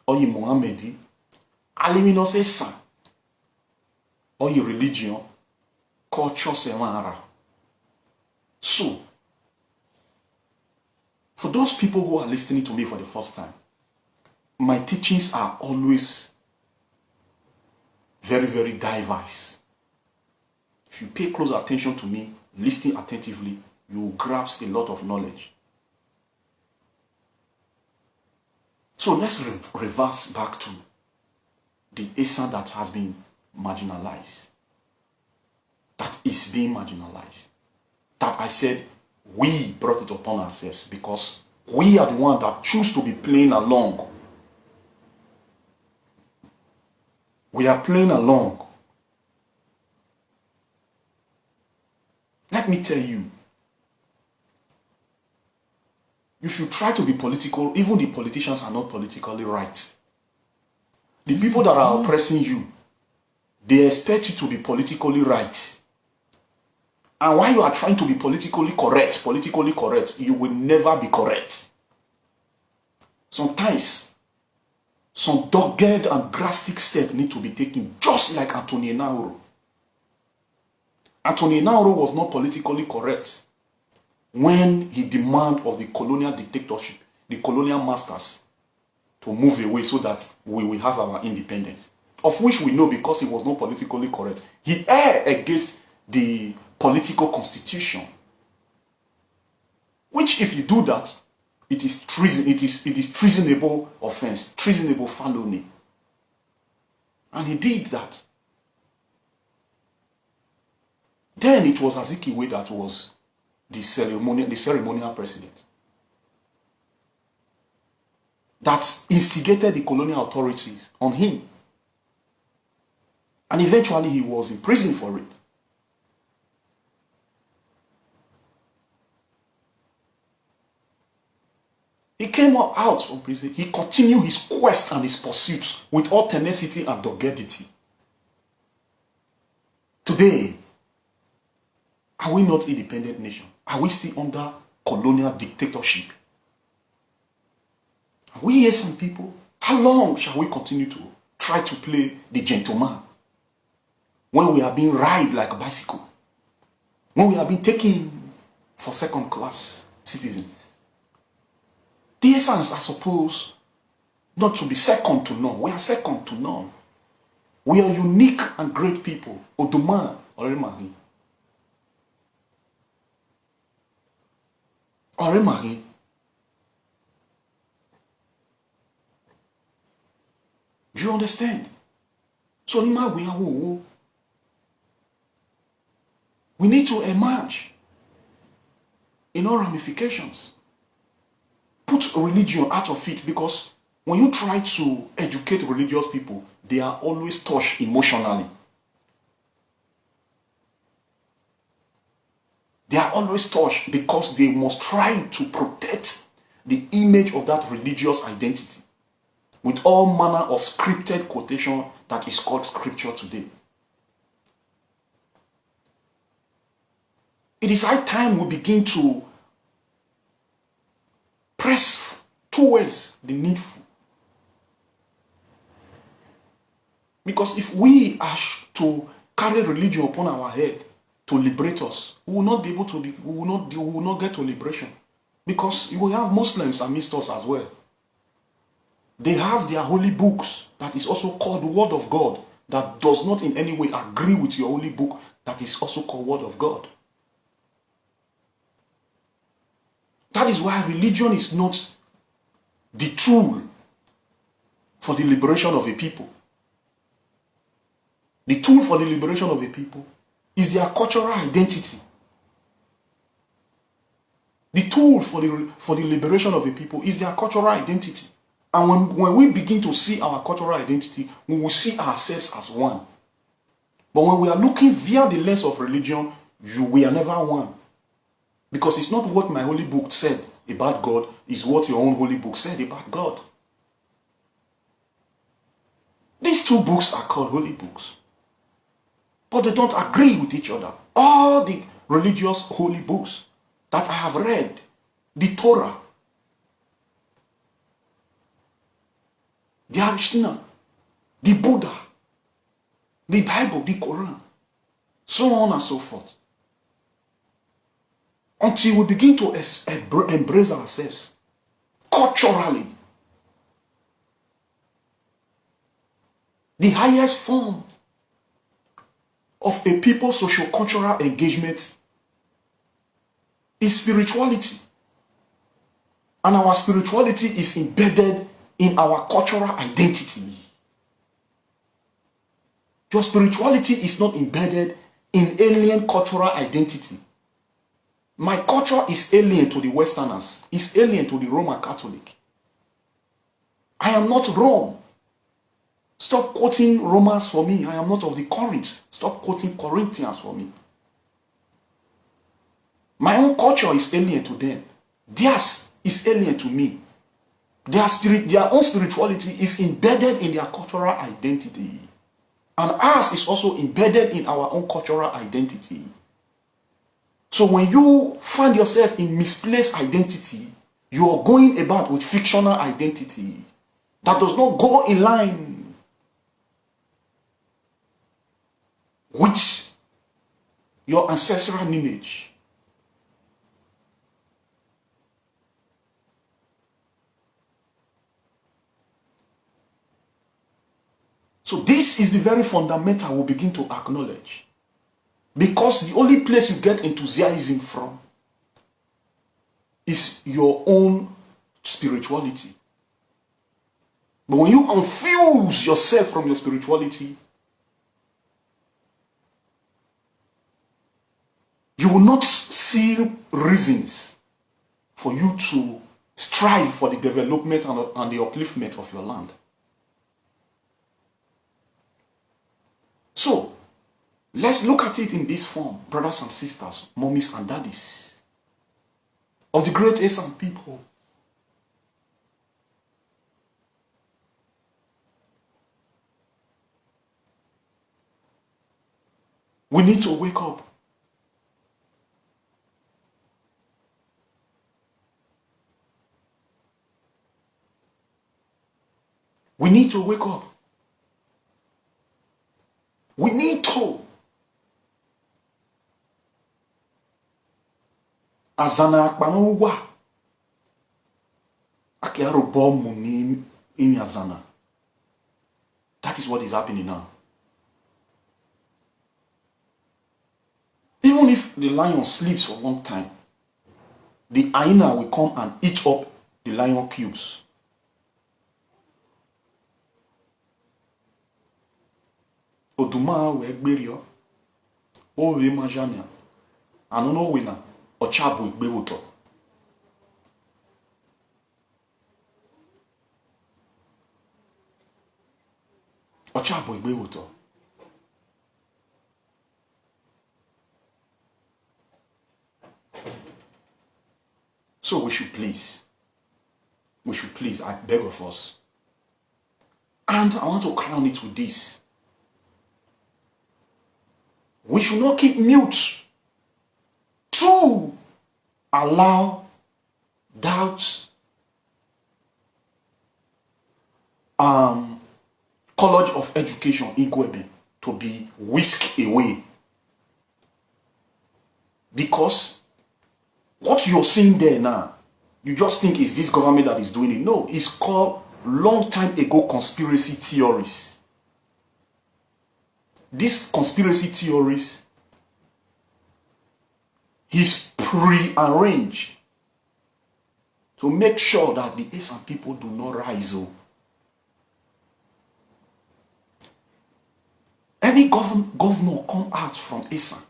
or you Mohammedi, and you know, say son, or your religion, culture, se mara. So, for those people who are listening to me for the first time, my teachings are always very, very diverse. If you pay close attention to me, listen attentively, you will grasp a lot of knowledge. So let's reverse back to the Esan that has been marginalized, that is being marginalized, that I said we brought it upon ourselves because we are the one that choose to be playing along. We are playing along. Let me tell you, if you try to be political, even the politicians are not politically right. The people that are oppressing you, they expect you to be politically right. And while you are trying to be politically correct, you will never be correct. Sometimes, some dogged and drastic steps need to be taken, just like Anthony Nauru. Anthony Nauru was not politically correct when he demanded of the colonial dictatorship, the colonial masters, to move away so that we will have our independence. Of which we know, because he was not politically correct, he erred against the political constitution. Which, if you do that, it is treason. It is treasonable offense, treasonable felony. And he did that. Then it was Azikiwe that was the ceremonial president that instigated the colonial authorities on him. And eventually he was in prison for it. He came out from prison. He continued his quest and his pursuits with all tenacity and doggedity. Today, are we not an independent nation? Are we still under colonial dictatorship? Are we here some people? How long shall we continue to try to play the gentleman when we are being ride like a bicycle? When we are being taken for second class citizens? The Esans are supposed not to be second to none. We are second to none. We are unique and great people. Oduma Oremari. Oremari. Do you understand? So we need to emerge in all ramifications. Put religion out of it, because when you try to educate religious people, they are always touched emotionally. They are always touched because they must try to protect the image of that religious identity with all manner of scripted quotation that is called scripture today. It is high time we begin to press towards the needful. Because if we are to carry religion upon our head to liberate us, we will not be able to we will not get to liberation. Because we have Muslims amidst us as well. They have their holy books that is also called the Word of God, that does not in any way agree with your holy book that is also called Word of God. That is why religion is not the tool for the liberation of a people. The tool for the liberation of a people is their cultural identity. The tool for the liberation of a people is their cultural identity. And when we begin to see our cultural identity, we will see ourselves as one. But when we are looking via the lens of religion, we are never one. Because it's not what my holy book said about God, it's what your own holy book said about God. These two books are called holy books, but they don't agree with each other. All the religious holy books that I have read, the Torah, the Mishnah, the Buddha, the Bible, the Quran, so on and so forth, until we begin to embrace ourselves culturally. The highest form of a people's socio-cultural engagement is spirituality. And our spirituality is embedded in our cultural identity. Your spirituality is not embedded in alien cultural identity. My culture is alien to the Westerners, is alien to the Roman Catholic. I am not Rome. Stop quoting Romans for me. I am not of the Corinth. Stop quoting Corinthians for me. My own culture is alien to them. Theirs is alien to me. Their own spirituality is embedded in their cultural identity. And ours is also embedded in our own cultural identity. So when you find yourself in misplaced identity, you are going about with fictional identity that does not go in line with your ancestral lineage. So this is the very fundamental we begin to acknowledge. Because the only place you get enthusiasm from is your own spirituality. But when you unfuse yourself from your spirituality, you will not see reasons for you to strive for the development and the upliftment of your land. So, let's look at it in this form, brothers and sisters, mommies and daddies, of the great Esan people. We need to wake up. We need to wake up. We need to. Azana akpanuwa. Akiaro bomu ni imi azana. That is what is happening now. Even if the lion sleeps for a long time, the hyena will come and eat up the lion cubes. Oduma we gberio. O we majania. Anono wina. Ochabo igbewoto. Ochabo igbewoto. So we should please, I beg of us. And I want to crown it with this. We should not keep mute to allow doubt, College of Education, Igueben, to be whisked away. Because what you're seeing there now, you just think it's this government that is doing it. No, it's called long time ago conspiracy theories. These conspiracy theories is pre-arranged to make sure that the Esan people do not rise up. Any governor come out from Esan,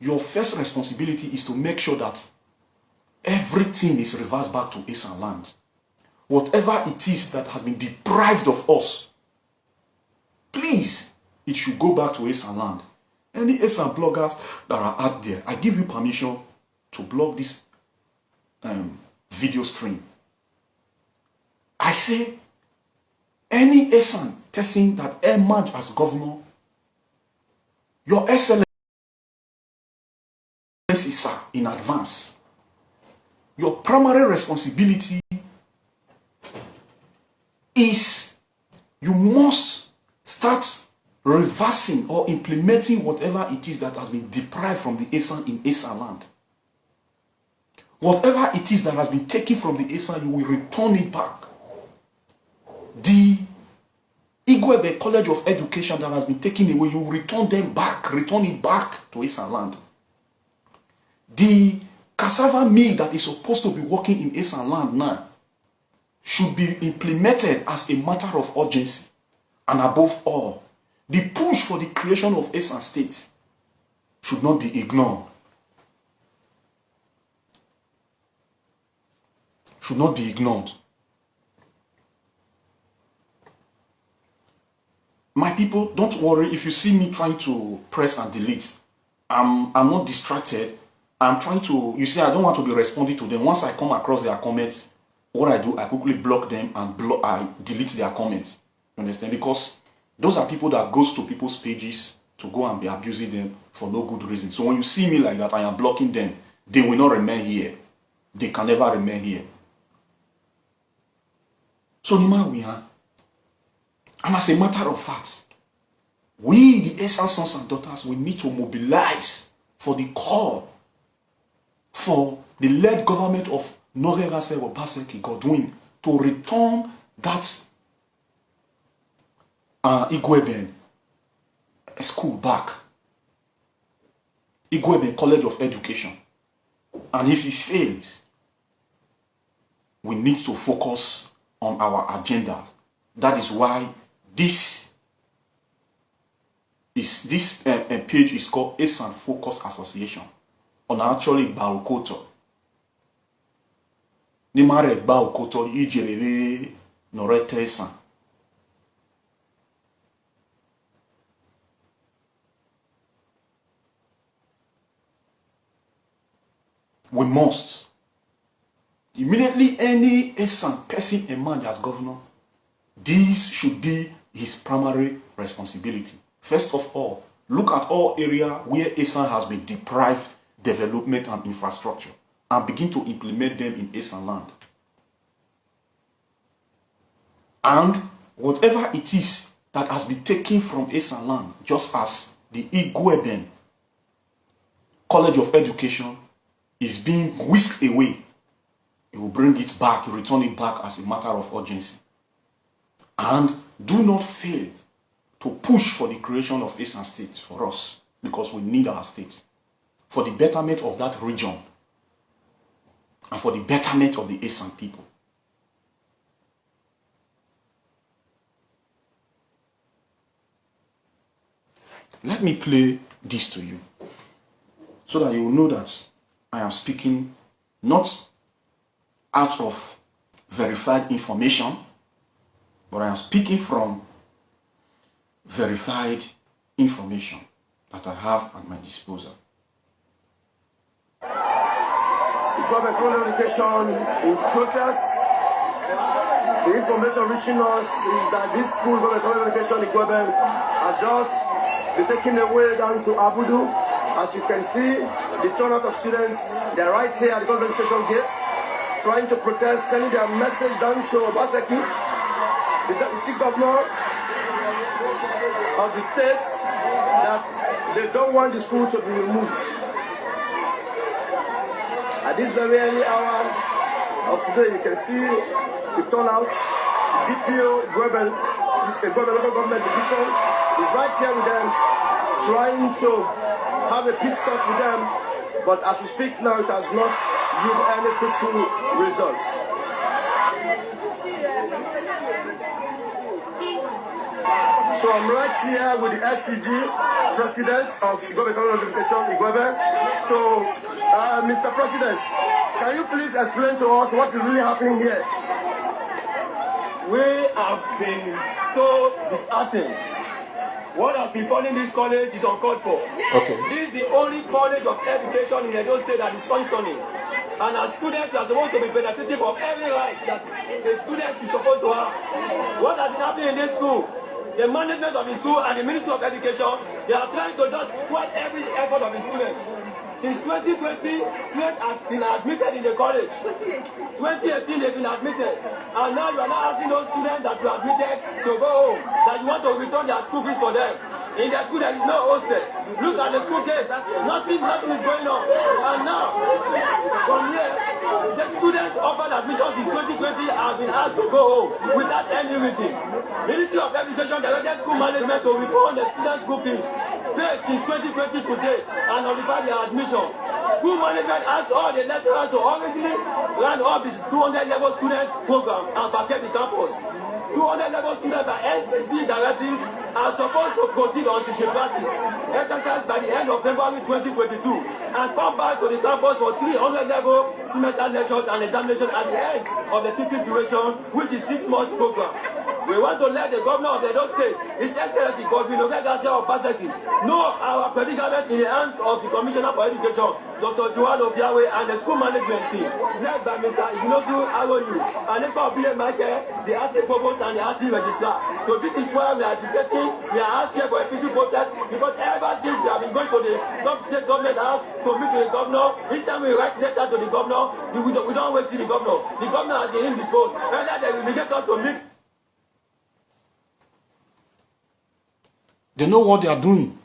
your first responsibility is to make sure that everything is reversed back to EsanLand. Whatever it is that has been deprived of us, please, it should go back to EsanLand. Any Esan bloggers that are out there, I give you permission to blog this video stream. I say, any Esan person that emerged as governor, your Excellency, sir, in advance, your primary responsibility is you must start reversing or implementing whatever it is that has been deprived from the Esan in EsanLand. Whatever it is that has been taken from the Esan, you will return it back. The Igueben College of Education that has been taken away, you will return it back to EsanLand. The cassava mill that is supposed to be working in EsanLand now should be implemented as a matter of urgency. And above all, the push for the creation of Esan State should not be ignored. Should not be ignored. My people, don't worry if you see me trying to press and delete. I'm not distracted. I'm trying to, you see, I don't want to be responding to them. Once I come across their comments, what I do, I quickly block them and I delete their comments. You understand? Because those are people that goes to people's pages to go and be abusing them for no good reason. So when you see me like that, I am blocking them. They will not remain here. They can never remain here. So Nima we are. And as a matter of fact, we, the Esan sons and daughters, we need to mobilize for the call for the led government of Obaseki Godwin to return that Igueben school back. Igueben College of Education. And if it fails, we need to focus on our agenda. That is why this page is called Esan Focus Association. On actually Baukoto. Nimare Baukoto Ijereve Norete Esan. We must immediately any Esan person emerge as governor. This should be his primary responsibility. First of all, look at all areas where Esan has been deprived development and infrastructure and begin to implement them in EsanLand. And whatever it is that has been taken from EsanLand, just as the Igueben College of Education is being whisked away, you will bring it back, you return it back as a matter of urgency. And do not fail to push for the creation of Esan State for us, because we need our state for the betterment of that region and for the betterment of the Esan people. Let me play this to you so that you will know that I am speaking not out of verified information, but I am speaking from verified information that I have at my disposal. Government relocation in protest. The information reaching us is that this school, government relocation in Igueben, has just been taken away down to Abudu. As you can see, the turnout of students, they're right here at the government relocation gates, trying to protest, sending their message down to Obaseki, the deputy governor of the state, that they don't want the school to be removed. At this very early hour of today, you can see the turnout. DPO Igueben, the local government division, is right here with them, trying to have a pit stop with them. But as we speak now, it has not yielded any fruitful result. So I'm right here with the SCG president of Government Notification Igueben. So, Mr. President, can you please explain to us what is really happening here? We have been so disheartened. What has been funding this college is uncalled for. Okay. This is the only college of education in Edo State that is functioning. And as students, we are supposed to be benefiting from every right that the students is supposed to have. What has been happening in this school? The management of the school and the Ministry of Education, they are trying to just quell every effort of the students. Since 2020, students has been admitted in the college. 2018, they've been admitted. And now you are not asking those students that you admitted to go home, that you want to return their school fees for them. In their school, there is no hostel. Look at the school gates. Nothing is going on. And now, from here, the students offered admission since 2020 have been asked to go home without any reason. Ministry of Education directed school management to refund the students' school fees paid since 2020 to date and notify their admission. School management asked all the lecturers to hurriedly round up this 200 level students program and vacate the campus. 200 level students by NCC directive are supposed to proceed on teaching practice exercise by the end of February 2022 and come back to the campus for 300 level semester lectures and examinations at the end of the typical duration, which is 6 months program. We want to let the governor of Edo State, His Excellency Governor Obaseki, know our predicament in the hands of the Commissioner for Education, Dr. Joan Obiawe, and the school management team, led by Mr. Ignosu Aroyu, and Dr. B.A. Michael, the acting provost and the acting registrar. So this is why we are educating, we are out here for a peaceful protest, because ever since we have been going to the state government house to meet with the governor, each time we write letter to the governor, we don't always see the governor. The governor has been indisposed. Rather they will get us to meet. They know what they are doing.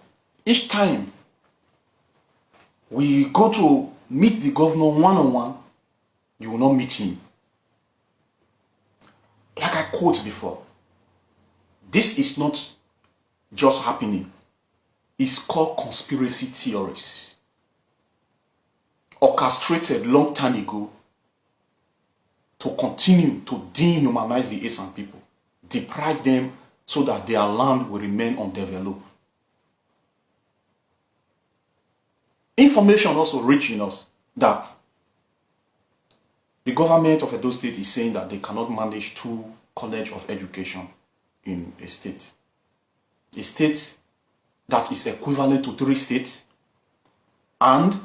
Each time we go to meet the governor one-on-one, you will not meet him. Like I quote before, this is not just happening. It's called conspiracy theories. Orchestrated long time ago to continue to dehumanize the Esan people, deprive them so that their land will remain undeveloped. Information also reaching us that the government of Edo State is saying that they cannot manage 2 colleges of education in a state. A state that is equivalent to 3 states, and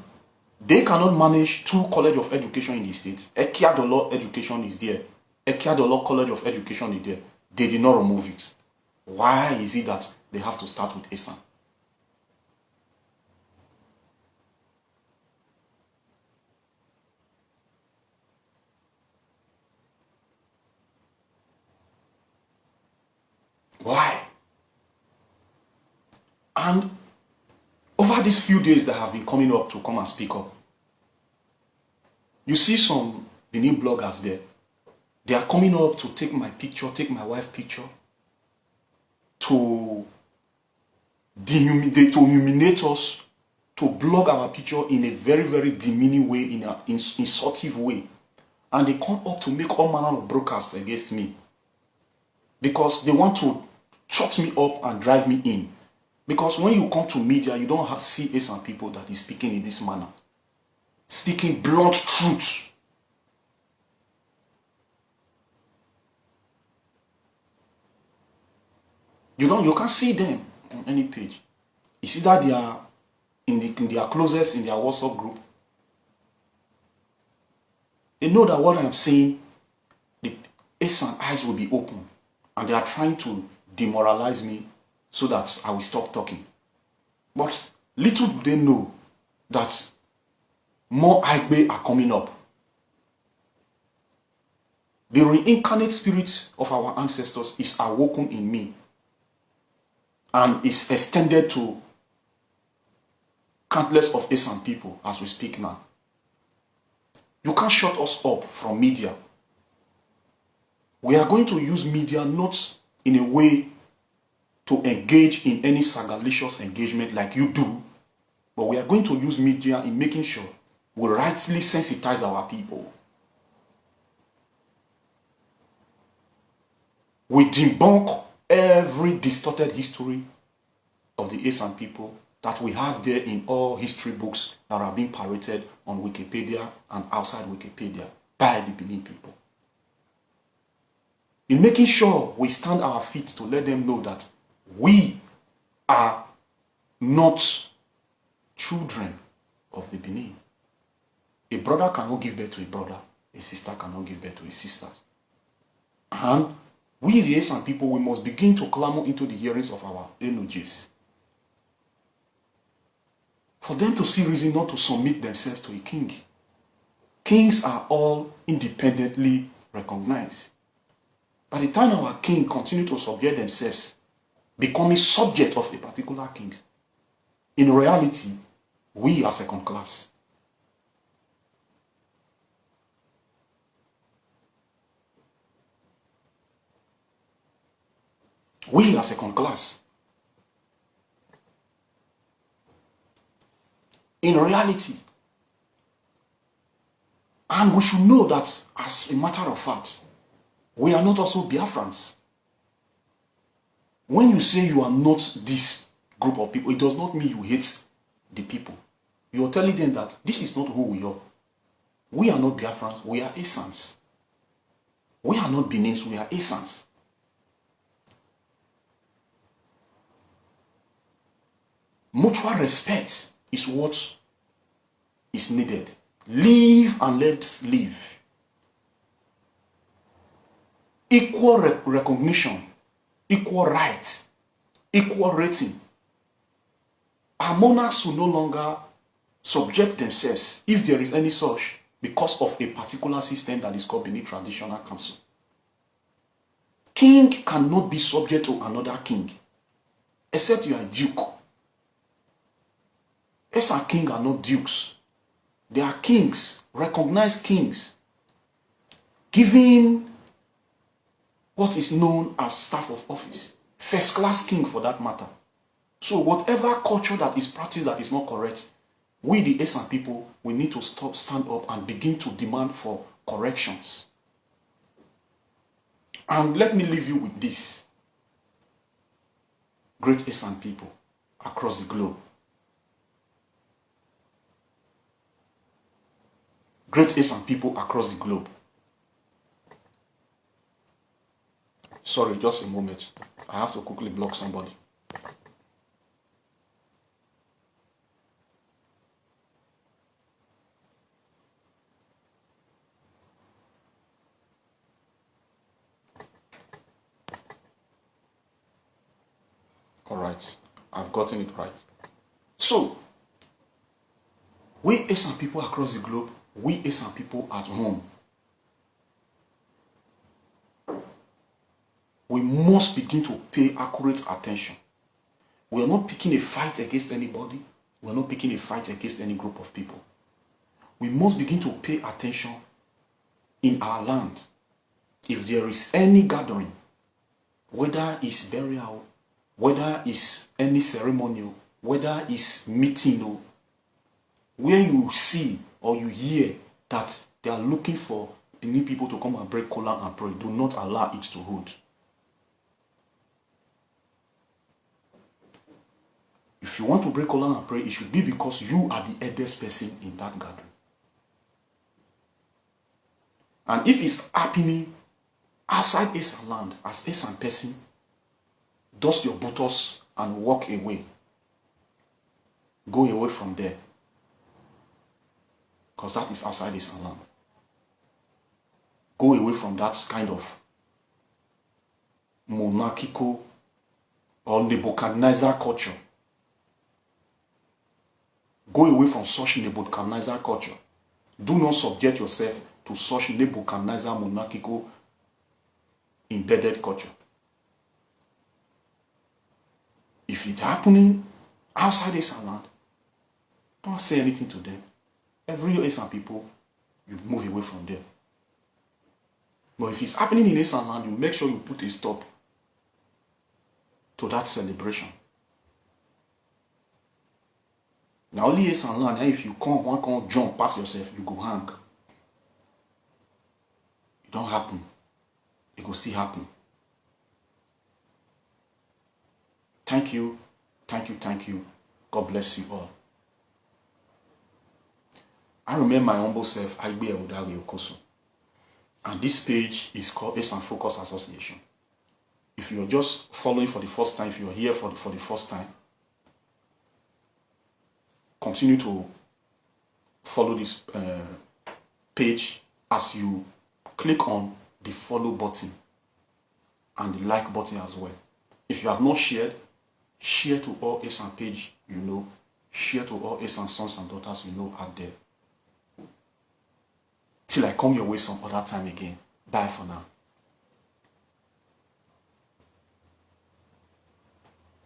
they cannot manage 2 colleges of education in the state. Ekiadolo Education is there. Ekiadolo College of Education is there. They did not remove it. Why is it that they have to start with Esan? Why? And over these few days that have been coming up to come and speak up, you see some Benin bloggers there. They are coming up to take my picture, take my wife's picture, to humiliate us, to blog our picture in a very, very demeaning way, in an insultive way. And they come up to make all manner of broadcasts against me because they want to shut me up and drive me in. Because when you come to media, you don't see Esan people that is speaking in this manner. Speaking blunt truth. You can't see them on any page. You see that they are in their closest, in their WhatsApp group. They know that what I am saying, the Esan eyes will be open. And they are trying to demoralize me so that I will stop talking. But little do they know that more Igueben are coming up. The reincarnate spirit of our ancestors is awoken in me and is extended to countless of Esan people as we speak now. You can't shut us up from media. We are going to use media not in a way to engage in any sagalicious engagement like you do, but we are going to use media in making sure we rightly sensitize our people. We debunk every distorted history of the Esan people that we have there in all history books that are being paraded on Wikipedia and outside Wikipedia by the Benin people. In making sure we stand our feet to let them know that we are not children of the Benin. A brother cannot give birth to a brother. A sister cannot give birth to a sister. And we, the Esan people, we must begin to clamor into the hearings of our energies. For them to see reason not to submit themselves to a king. Kings are all independently recognized. By the time our king continue to subject themselves, becoming subject of a particular king, in reality, we are second class. We are second class. In reality. And we should know that, as a matter of fact, we are not also Biafrans. When you say you are not this group of people, it does not mean you hate the people. You are telling them that this is not who we are. We are not Biafrans, we are Esans. We are not Benins, we are Esans. Mutual respect is what is needed. Live and let live. Equal recognition, equal rights, equal rating. Our monarchs will no longer subject themselves, if there is any such, because of a particular system that is called Benin Traditional Council. King cannot be subject to another king, except you are a duke. Esan king are not dukes. They are kings, recognized kings, given what is known as staff of office. First class king for that matter. So whatever culture that is practiced that is not correct, we the Esan people, we need to stand up and begin to demand for corrections. And let me leave you with this. Great Esan people across the globe. Great Esan people across the globe. Sorry, just a moment. I have to quickly block somebody. All right, I've gotten it right. So, we Esan people across the globe, we Esan people at home, we must begin to pay accurate attention. We are not picking a fight against anybody. We are not picking a fight against any group of people. We must begin to pay attention in our land. If there is any gathering, whether it's burial, whether it's any ceremonial, whether it's meeting, where you see or you hear that they are looking for the new people to come and break kola and pray, do not allow it to hold. If you want to break kola and pray, it should be because you are the eldest person in that gathering. And if it's happening outside EsanLand, as Esan person, dust your buttocks and walk away. Go away from there. Because that is outside EsanLand. Go away from that kind of monarchical or Nebuchadnezzar culture. Go away from such Nebuchadnezzar culture. Do not subject yourself to such Nebuchadnezzar monarchical embedded culture. If it's happening outside EsanLand, don't say anything to them. Every Esan people, you move away from there. But if it's happening in EsanLand, you make sure you put a stop to that celebration. Now only EsanLand, if you one can't jump past yourself, you go hang. It don't happen. It will still happen. Thank you. Thank you. Thank you. God bless you all. I remember my humble self, Igueben. And this page is called Esan Focus Association. If you're just following for the first time, if you're here for the first time, continue to follow this page as you click on the follow button and the like button as well. If you have not shared, share to all Esan page you know, share to all Esan sons and daughters you know out there. Till I come your way some other time again. Bye for now.